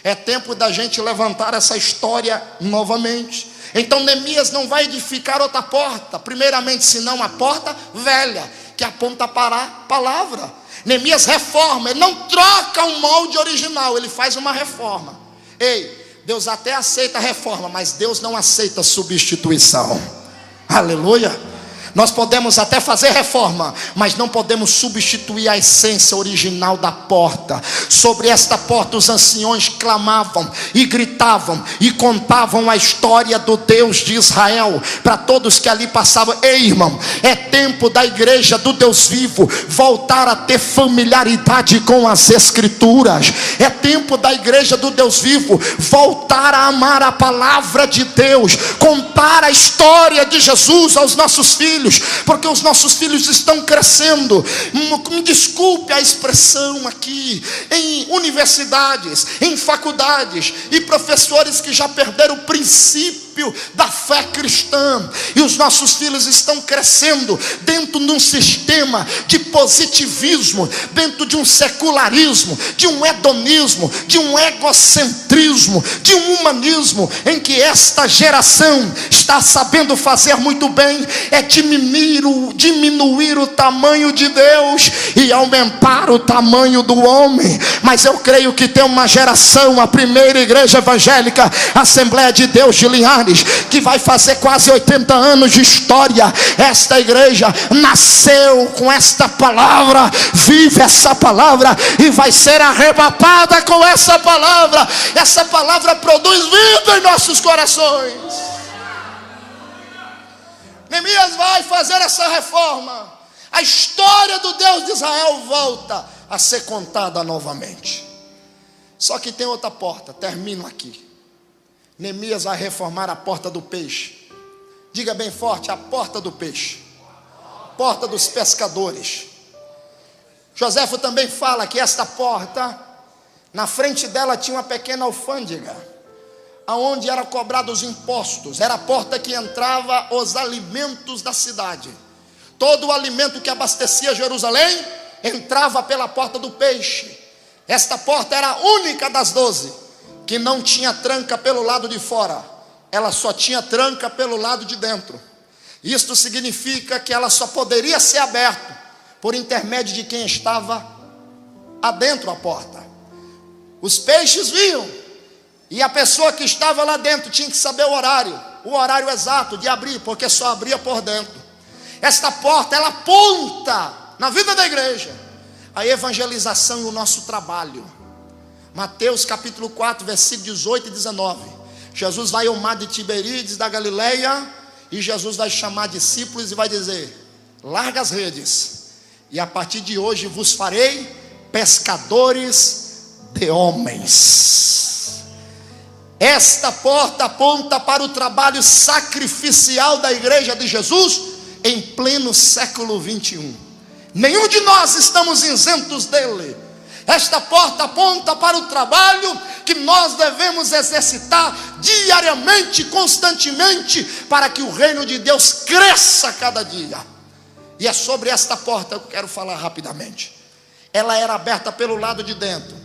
É tempo da gente levantar essa história novamente. Então Neemias não vai edificar outra porta, primeiramente, senão a porta velha, que aponta para a palavra. Neemias reforma, ele não troca o molde original, ele faz uma reforma. Ei, Deus até aceita a reforma, mas Deus não aceita substituição. Aleluia. Nós podemos até fazer reforma, mas não podemos substituir a essência original da porta. Sobre esta porta os anciões clamavam e gritavam e contavam a história do Deus de Israel para todos que ali passavam. Ei, irmão, é tempo da igreja do Deus vivo voltar a ter familiaridade com as escrituras. É tempo da igreja do Deus vivo voltar a amar a palavra de Deus, contar a história de Jesus aos nossos filhos, porque os nossos filhos estão crescendo, me desculpe a expressão aqui, em universidades, em faculdades, e professores que já perderam o princípio da fé cristã, e os nossos filhos estão crescendo dentro de um sistema de positivismo, dentro de um secularismo, de um hedonismo, de um egocentrismo, de um humanismo, em que esta geração está sabendo fazer muito bem, é diminuir o tamanho de Deus e aumentar o tamanho do homem. Mas eu creio que tem uma geração, a primeira igreja evangélica, Assembleia de Deus de Linhares, que vai fazer quase 80 anos de história. Esta igreja nasceu com esta palavra, vive essa palavra e vai ser arrebatada com essa palavra. Essa palavra produz vida em nossos corações. Neemias vai fazer essa reforma. A história do Deus de Israel volta a ser contada novamente. Só que tem outra porta, termino aqui. Neemias vai reformar a porta do peixe. Diga bem forte: a porta do peixe, porta dos pescadores. Joséfo também fala que esta porta, na frente dela tinha uma pequena alfândega, aonde eram cobrados impostos. Era a porta que entrava os alimentos da cidade. Todo o alimento que abastecia Jerusalém entrava pela porta do peixe. Esta porta era a única das 12 que não tinha tranca pelo lado de fora, ela só tinha tranca pelo lado de dentro. Isto significa que ela só poderia ser aberta por intermédio de quem estava adentro da porta. Os peixes vinham, e a pessoa que estava lá dentro tinha que saber o horário exato de abrir, porque só abria por dentro. Esta porta, ela aponta na vida da igreja a evangelização e o nosso trabalho. Mateus capítulo 4, versículo 18 e 19. Jesus vai ao mar de Tiberíades da Galileia, e Jesus vai chamar discípulos e vai dizer: larga as redes, e a partir de hoje vos farei pescadores de homens. Esta porta aponta para o trabalho sacrificial da igreja de Jesus em pleno século 21. Nenhum de nós estamos isentos dele. Esta porta aponta para o trabalho que nós devemos exercitar diariamente, constantemente, para que o reino de Deus cresça a cada dia. E é sobre esta porta que eu quero falar rapidamente. Ela era aberta pelo lado de dentro.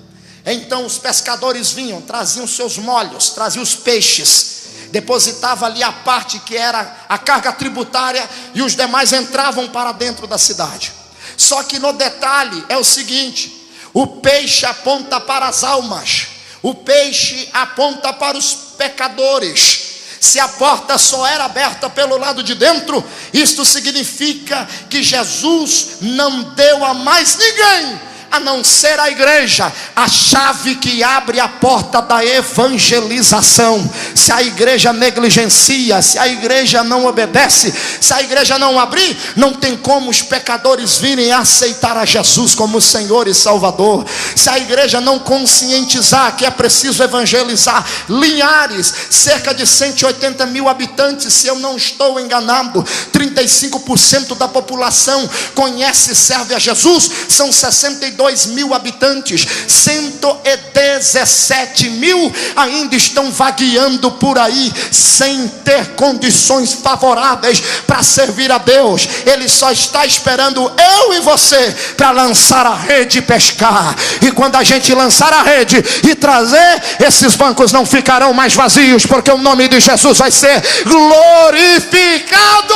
Então os pescadores vinham, traziam seus molhos, traziam os peixes, depositava ali a parte que era a carga tributária, e os demais entravam para dentro da cidade. Só que no detalhe é o seguinte: o peixe aponta para as almas, o peixe aponta para os pecadores. Se a porta só era aberta pelo lado de dentro, isto significa que Jesus não deu a mais ninguém a não ser a igreja, a chave que abre a porta da evangelização. Se a igreja negligencia, se a igreja não obedece, se a igreja não abrir, não tem como os pecadores virem aceitar a Jesus como Senhor e Salvador. Se a igreja não conscientizar que é preciso evangelizar, Linhares, cerca de 180 mil habitantes, se eu não estou enganado, 35% da população conhece e serve a Jesus. São 62 mil habitantes, 117 mil ainda estão vagueando por aí, sem ter condições favoráveis para servir a Deus. Ele só está esperando eu e você para lançar a rede e pescar. E quando a gente lançar a rede e trazer, esses bancos não ficarão mais vazios, porque o nome de Jesus vai ser glorificado.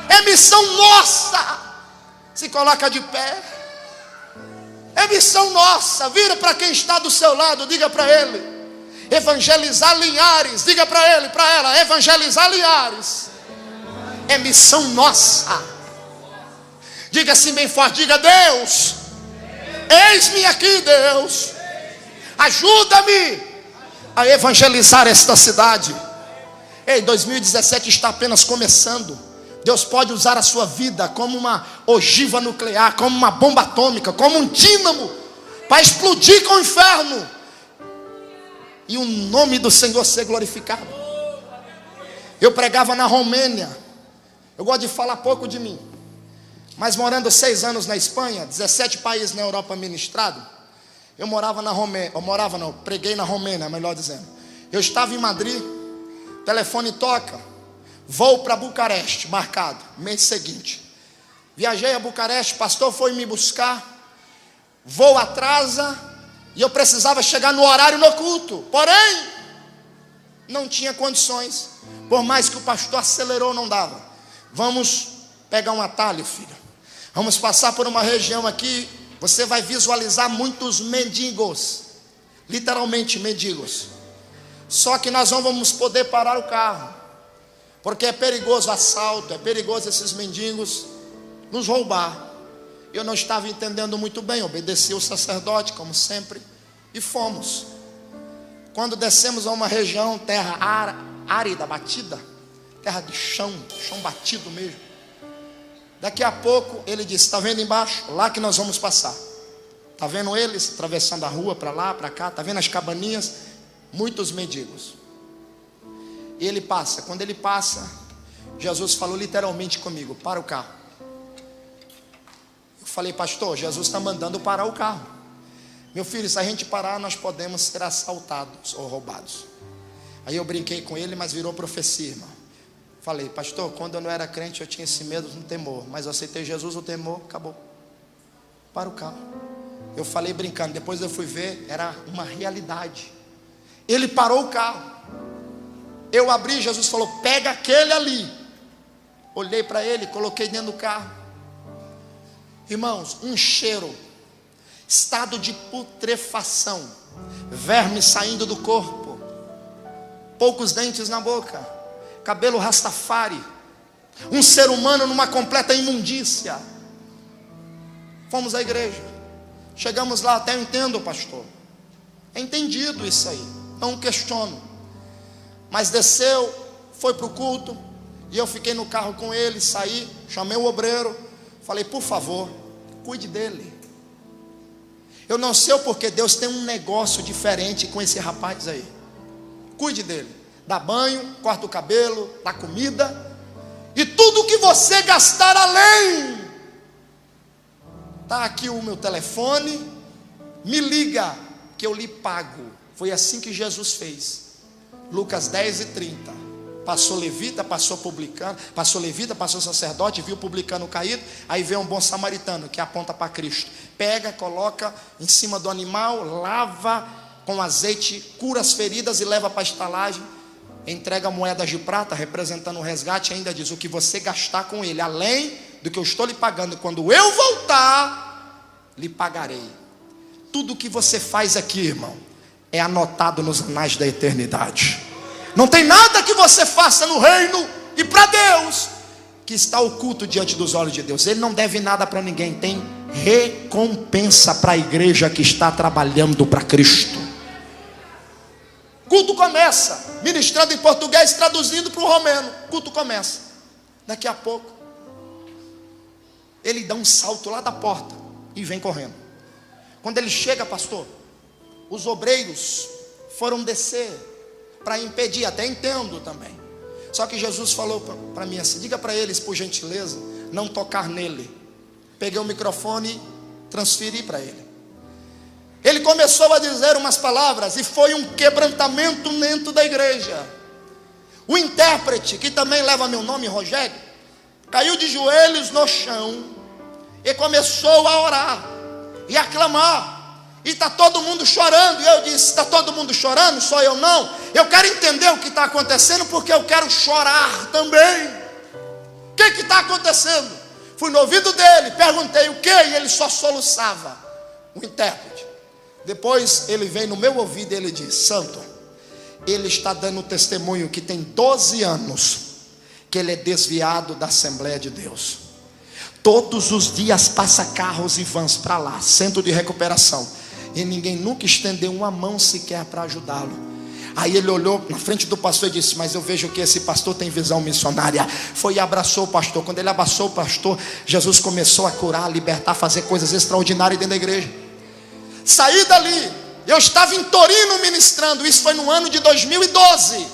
É missão nossa. Se coloca de pé. É missão nossa. Vira para quem está do seu lado, diga para ele: evangelizar Linhares. Diga para ele, para ela: evangelizar Linhares é missão nossa. Diga assim bem forte, diga: Deus, eis-me aqui, Deus, ajuda-me a evangelizar esta cidade. Ei, 2017 está apenas começando. Deus pode usar a sua vida como uma ogiva nuclear, como uma bomba atômica, como um dínamo, para explodir com o inferno e o nome do Senhor ser glorificado. Eu pregava na Romênia. Eu gosto de falar pouco de mim, mas morando 6 anos na Espanha, 17 países na Europa ministrado, eu morava na Romênia. Preguei na Romênia, melhor dizendo. Eu estava em Madrid, telefone toca, vou para Bucareste, marcado, mês seguinte. Viajei a Bucareste, pastor foi me buscar, voo atrasa, e eu precisava chegar no horário no culto, porém, não tinha condições. Por mais que o pastor acelerou, não dava. Vamos pegar um atalho, filho. Vamos passar por uma região aqui, você vai visualizar muitos mendigos, literalmente mendigos. Só que nós não vamos poder parar o carro, porque é perigoso assalto, é perigoso esses mendigos nos roubar. Eu não estava entendendo muito bem, obedeci o sacerdote, como sempre, e fomos. Quando descemos a uma região, terra árida, batida, terra de chão batido mesmo. Daqui a pouco ele disse: está vendo embaixo? Lá que nós vamos passar. Está vendo eles atravessando a rua para lá, para cá? Está vendo as cabaninhas? Muitos mendigos. E ele passa. Quando ele passa, Jesus falou literalmente comigo: para o carro. Eu falei: pastor, Jesus está mandando parar o carro. Meu filho, se a gente parar, nós podemos ser assaltados ou roubados. Aí eu brinquei com ele, mas virou profecia, irmão. Falei: pastor, quando eu não era crente eu tinha esse medo, um temor, mas eu aceitei Jesus, o temor acabou. Para o carro. Eu falei brincando, depois eu fui ver, era uma realidade. Ele parou o carro. Eu abri, Jesus falou: pega aquele ali. Olhei para ele, coloquei dentro do carro. Irmãos, um cheiro, estado de putrefação, verme saindo do corpo, poucos dentes na boca, cabelo rastafari, um ser humano numa completa imundícia. Fomos à igreja, chegamos lá, até eu entendo, pastor, é entendido isso aí, não questiono. Mas desceu, foi para o culto, e eu fiquei no carro com ele, saí, chamei o obreiro, falei: por favor, cuide dele. Eu não sei o porquê, Deus tem um negócio diferente com esse rapaz aí. Cuide dele, dá banho, corta o cabelo, dá comida, e tudo que você gastar além, está aqui o meu telefone, me liga, que eu lhe pago. Foi assim que Jesus fez. Lucas 10:30. Passou levita, passou publicano, passou levita, passou sacerdote, viu o publicano caído, aí vem um bom samaritano que aponta para Cristo. Pega, coloca em cima do animal, lava com azeite, cura as feridas e leva para a estalagem. Entrega moedas de prata, representando o resgate, e ainda diz: o que você gastar com ele, além do que eu estou lhe pagando, quando eu voltar, lhe pagarei. Tudo o que você faz aqui, irmão, é anotado nos anais da eternidade. Não tem nada que você faça no reino e para Deus que está oculto diante dos olhos de Deus. Ele não deve nada para ninguém, tem recompensa para a igreja que está trabalhando para Cristo. Culto começa, ministrando em português, traduzindo para o romeno. Culto começa. Daqui a pouco, ele dá um salto lá da porta e vem correndo. Quando ele chega, pastor, os obreiros foram descer para impedir, até entendo também. Só que Jesus falou para mim assim: diga para eles, por gentileza, não tocar nele. Peguei o microfone e transferi para ele. Ele começou a dizer umas palavras e foi um quebrantamento dentro da igreja. O intérprete, que também leva meu nome, Rogério, caiu de joelhos no chão e começou a orar e a clamar. E está todo mundo chorando. E eu disse: está todo mundo chorando? Só eu não? Eu quero entender o que está acontecendo, porque eu quero chorar também. O que está acontecendo? Fui no ouvido dele, perguntei o que, e ele só soluçava. O intérprete. Depois ele veio no meu ouvido e ele disse: santo, ele está dando testemunho que tem 12 anos que ele é desviado da Assembleia de Deus. Todos os dias passa carros e vans para lá, centro de recuperação, e ninguém nunca estendeu uma mão sequer para ajudá-lo. Aí ele olhou na frente do pastor e disse: mas eu vejo que esse pastor tem visão missionária. Foi e abraçou o pastor. Quando ele abraçou o pastor, Jesus começou a curar, a libertar, a fazer coisas extraordinárias dentro da igreja. Saí dali, eu estava em Torino ministrando. Isso foi no ano de 2012.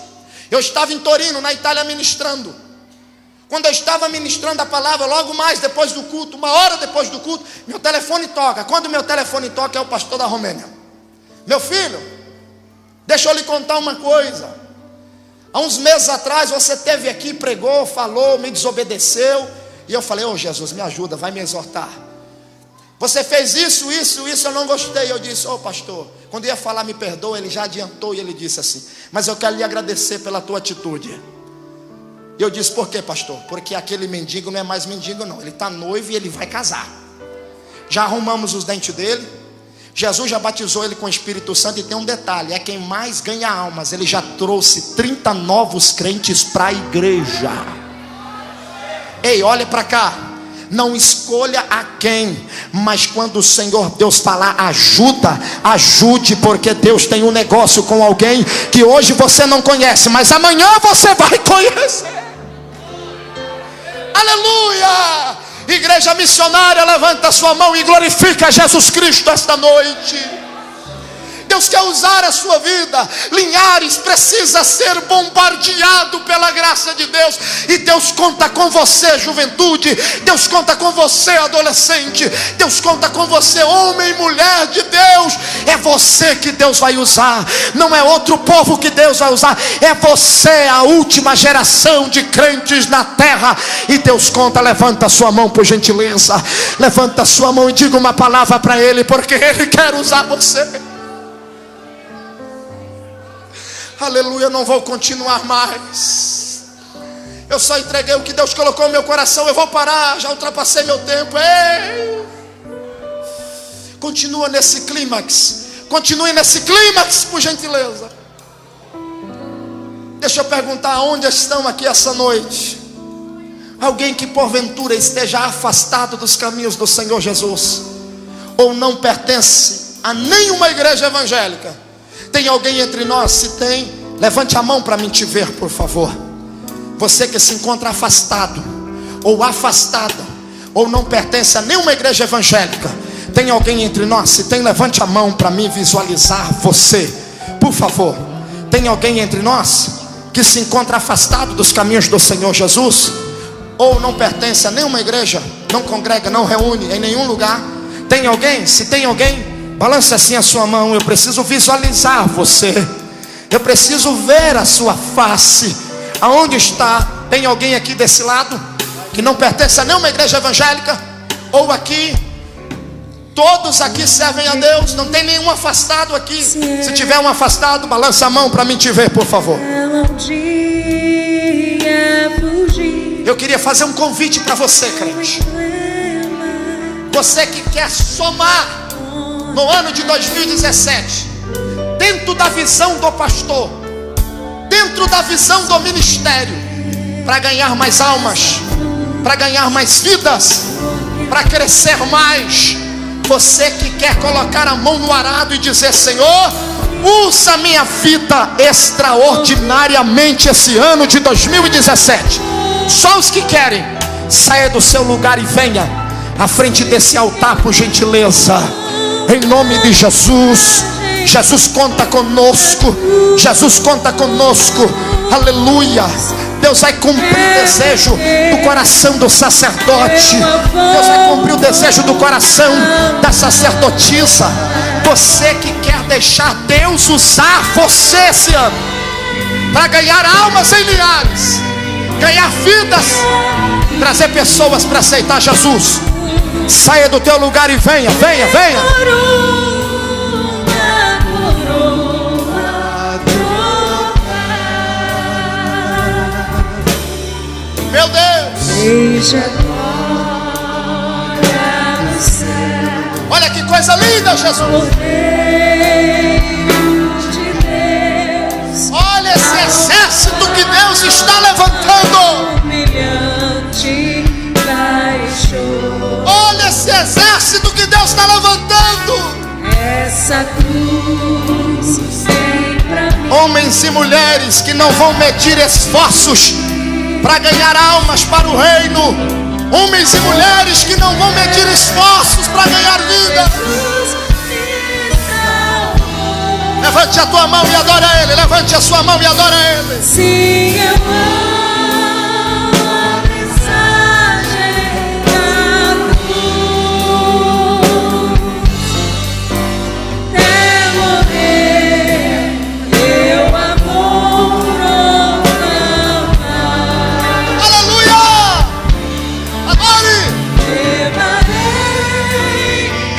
Eu estava em Torino, na Itália, ministrando. Quando eu estava ministrando a palavra, logo mais depois do culto, uma hora depois do culto, meu telefone toca. Quando meu telefone toca, é o pastor da Romênia. Meu filho, deixa eu lhe contar uma coisa. Há uns meses atrás você esteve aqui, pregou, falou, me desobedeceu. E eu falei: ô Jesus, me ajuda, vai me exortar. Você fez isso, eu não gostei. Eu disse: ô pastor, quando ia falar me perdoa, ele já adiantou e ele disse assim: mas eu quero lhe agradecer pela tua atitude. Eu disse: por quê, pastor? Porque aquele mendigo não é mais mendigo não, ele está noivo e ele vai casar. Já arrumamos os dentes dele. Jesus já batizou ele com o Espírito Santo. E tem um detalhe: é quem mais ganha almas. Ele já trouxe 30 novos crentes para a igreja. Ei, olha para cá. Não escolha a quem, mas quando o Senhor Deus falar ajude, porque Deus tem um negócio com alguém que hoje você não conhece, mas amanhã você vai conhecer. Aleluia! Igreja missionária, levanta a sua mão e glorifica Jesus Cristo esta noite. Deus quer usar a sua vida. Linhares precisa ser bombardeado pela graça de Deus. E Deus conta com você, juventude. Deus conta com você, adolescente. Deus conta com você, homem e mulher de Deus. É você que Deus vai usar. Não é outro povo que Deus vai usar. É você, a última geração de crentes na terra. E Deus conta. Levanta a sua mão, por gentileza. Levanta a sua mão e diga uma palavra para Ele, porque Ele quer usar você. Aleluia, eu não vou continuar mais. Eu só entreguei o que Deus colocou no meu coração. Eu vou parar, já ultrapassei meu tempo. Ei! Continua nesse clímax. Continue nesse clímax, por gentileza. Deixa eu perguntar: onde estão aqui essa noite? Alguém que porventura esteja afastado dos caminhos do Senhor Jesus, ou não pertence a nenhuma igreja evangélica. Tem alguém entre nós? Se tem, levante a mão para mim te ver, por favor. Você que se encontra afastado, ou afastada, ou não pertence a nenhuma igreja evangélica. Tem alguém entre nós? Se tem, levante a mão para mim visualizar você, por favor. Tem alguém entre nós que se encontra afastado dos caminhos do Senhor Jesus, ou não pertence a nenhuma igreja, não congrega, não reúne em nenhum lugar? Tem alguém? Se tem alguém, balance assim a sua mão. Eu preciso visualizar você. Eu preciso ver a sua face. Aonde está? Tem alguém aqui desse lado que não pertence a nenhuma igreja evangélica? Ou aqui? Todos aqui servem a Deus. Não tem nenhum afastado aqui. Se tiver um afastado, balança a mão para mim te ver, por favor. Eu queria fazer um convite para você, crente. Você que quer somar no ano de 2017, dentro da visão do pastor, dentro da visão do ministério, para ganhar mais almas, para ganhar mais vidas. para crescer mais. Você que quer colocar a mão no arado e dizer: Senhor, usa minha vida extraordinariamente esse ano de 2017. Só os que querem, saia do seu lugar e venha à frente desse altar, por gentileza, em nome de Jesus. Jesus conta conosco, Jesus conta conosco, aleluia. Deus vai cumprir o desejo do coração do sacerdote. Deus vai cumprir o desejo do coração da sacerdotisa. Você que quer deixar Deus usar você esse ano para ganhar almas em Linhares, ganhar vidas, trazer pessoas para aceitar Jesus, saia do teu lugar e venha, venha, venha. Meu Deus, olha que coisa linda, Jesus. Olha esse exército que Deus está levantando. Olha esse exército que Deus está levantando. Essa cruz sempre. Homens e mulheres que não vão medir esforços para ganhar almas para o reino. Homens e mulheres que não vão medir esforços para ganhar vida. Levante a tua mão e adora Ele. Levante a sua mão e adora Ele. Sim, eu amo a mensagem da cruz. Até morrer, meu amor proclamar. Aleluia! Adore! Levarei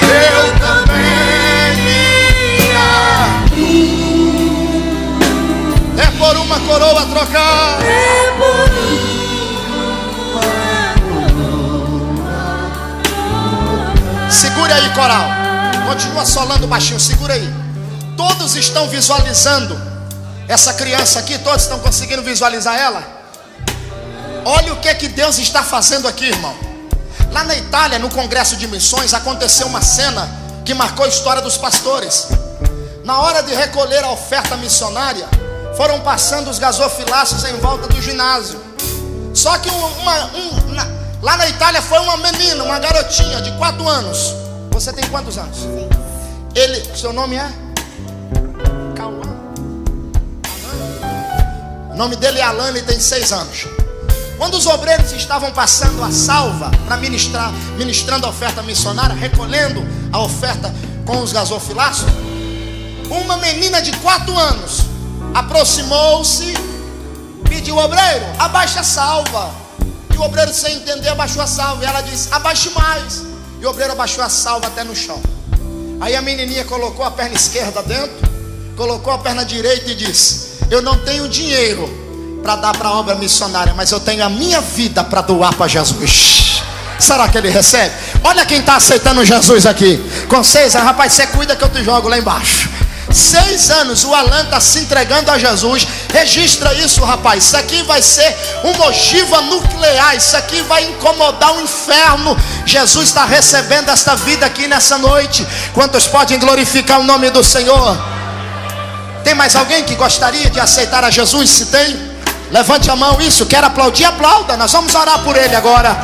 eu também minha. É por uma coroa trocar. É por uma. Segure aí, coral. Continua solando baixinho, segura aí. Todos estão visualizando essa criança aqui? Todos estão conseguindo visualizar ela? Olha o que Deus está fazendo aqui, irmão. Lá na Itália, no Congresso de Missões, aconteceu uma cena que marcou a história dos pastores. Na hora de recolher a oferta missionária, foram passando os gasofilaços em volta do ginásio. Só que lá na Itália foi uma menina, uma garotinha de 4 anos. Você tem quantos anos? Seu nome é? Cauã. O nome dele é Alan, ele tem 6 anos. Quando os obreiros estavam passando a salva para ministrando a oferta missionária, recolhendo a oferta com os gasofilaços, uma menina de 4 anos aproximou-se, pediu: obreiro, abaixa a salva. E o obreiro, sem entender, abaixou a salva. E ela disse: abaixe mais. E o obreiro abaixou a salva até no chão. Aí a menininha colocou a perna esquerda dentro, colocou a perna direita e disse: eu não tenho dinheiro para dar para a obra missionária, mas eu tenho a minha vida para doar para Jesus. Será que ele recebe? Olha quem está aceitando Jesus aqui. Com 6 anos, rapaz, você cuida que eu te jogo lá embaixo. 6 anos, o Alan está se entregando a Jesus. Registra isso, rapaz. Isso aqui vai ser uma ogiva nuclear. Isso aqui vai incomodar o inferno. Jesus está recebendo esta vida aqui nessa noite. Quantos podem glorificar o nome do Senhor? Tem mais alguém que gostaria de aceitar a Jesus? Se tem, levante a mão. Isso, quer aplaudir? Aplauda. Nós vamos orar por ele agora.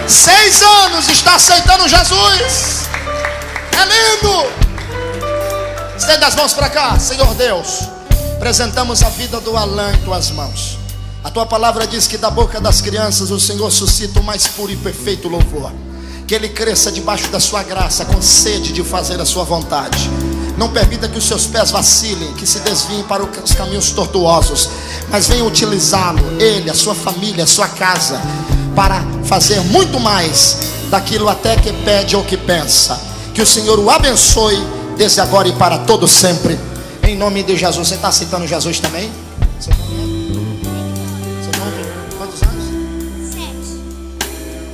6 anos está aceitando Jesus. É lindo. Estenda as mãos para cá. Senhor Deus, apresentamos a vida do Alan em tuas mãos. A tua palavra diz que da boca das crianças o Senhor suscita o mais puro e perfeito louvor. Que ele cresça debaixo da sua graça, com sede de fazer a sua vontade. Não permita que os seus pés vacilem, que se desviem para os caminhos tortuosos, mas venha utilizá-lo, ele, a sua família, a sua casa, para fazer muito mais daquilo até que pede ou que pensa. Que o Senhor o abençoe desde agora e para todo sempre, em nome de Jesus. Você está aceitando Jesus também? Seu nome? Quantos anos? 7.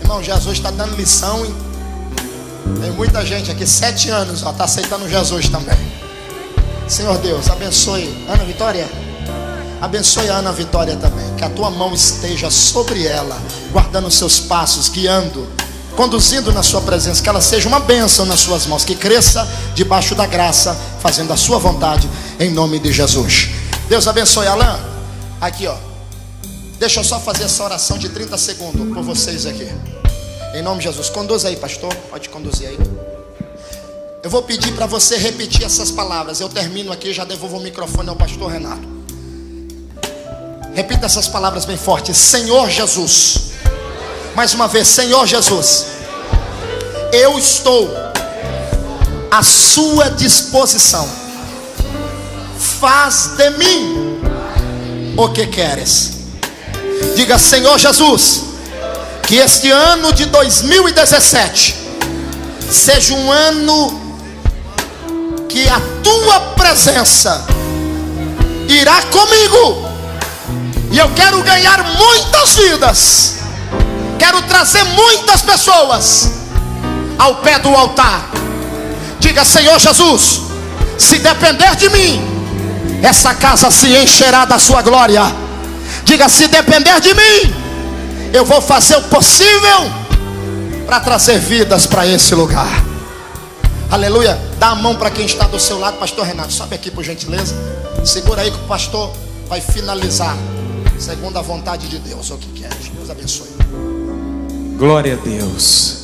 Irmão, Jesus está dando lição, hein? Tem muita gente aqui, 7 anos, está aceitando Jesus também. Senhor Deus, abençoe Ana Vitória. Abençoe a Ana Vitória também. Que a tua mão esteja sobre ela, guardando os seus passos, guiando conduzindo na sua presença, que ela seja uma bênção nas suas mãos, que cresça debaixo da graça, fazendo a sua vontade, em nome de Jesus. Deus abençoe. Alan, aqui ó, deixa eu só fazer essa oração de 30 segundos por vocês aqui, em nome de Jesus. Conduz aí, pastor, pode conduzir aí. Eu vou pedir para você repetir essas palavras. Eu termino aqui, já devolvo o microfone ao pastor Renato. Repita essas palavras bem fortes. Senhor Jesus. Mais uma vez, Senhor Jesus, eu estou à sua disposição. Faz de mim o que queres. Diga: Senhor Jesus, que este ano de 2017 seja um ano que a tua presença irá comigo, e eu quero ganhar muitas vidas. Quero trazer muitas pessoas ao pé do altar. Diga: Senhor Jesus, se depender de mim, essa casa se encherá da sua glória. Diga: se depender de mim, eu vou fazer o possível para trazer vidas para esse lugar. Aleluia. Dá a mão para quem está do seu lado. Pastor Renato, sobe aqui por gentileza. Segura aí que o pastor vai finalizar segundo a vontade de Deus, o que quer. Deus abençoe. Glória a Deus.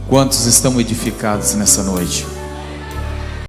Quantos estão edificados nessa noite?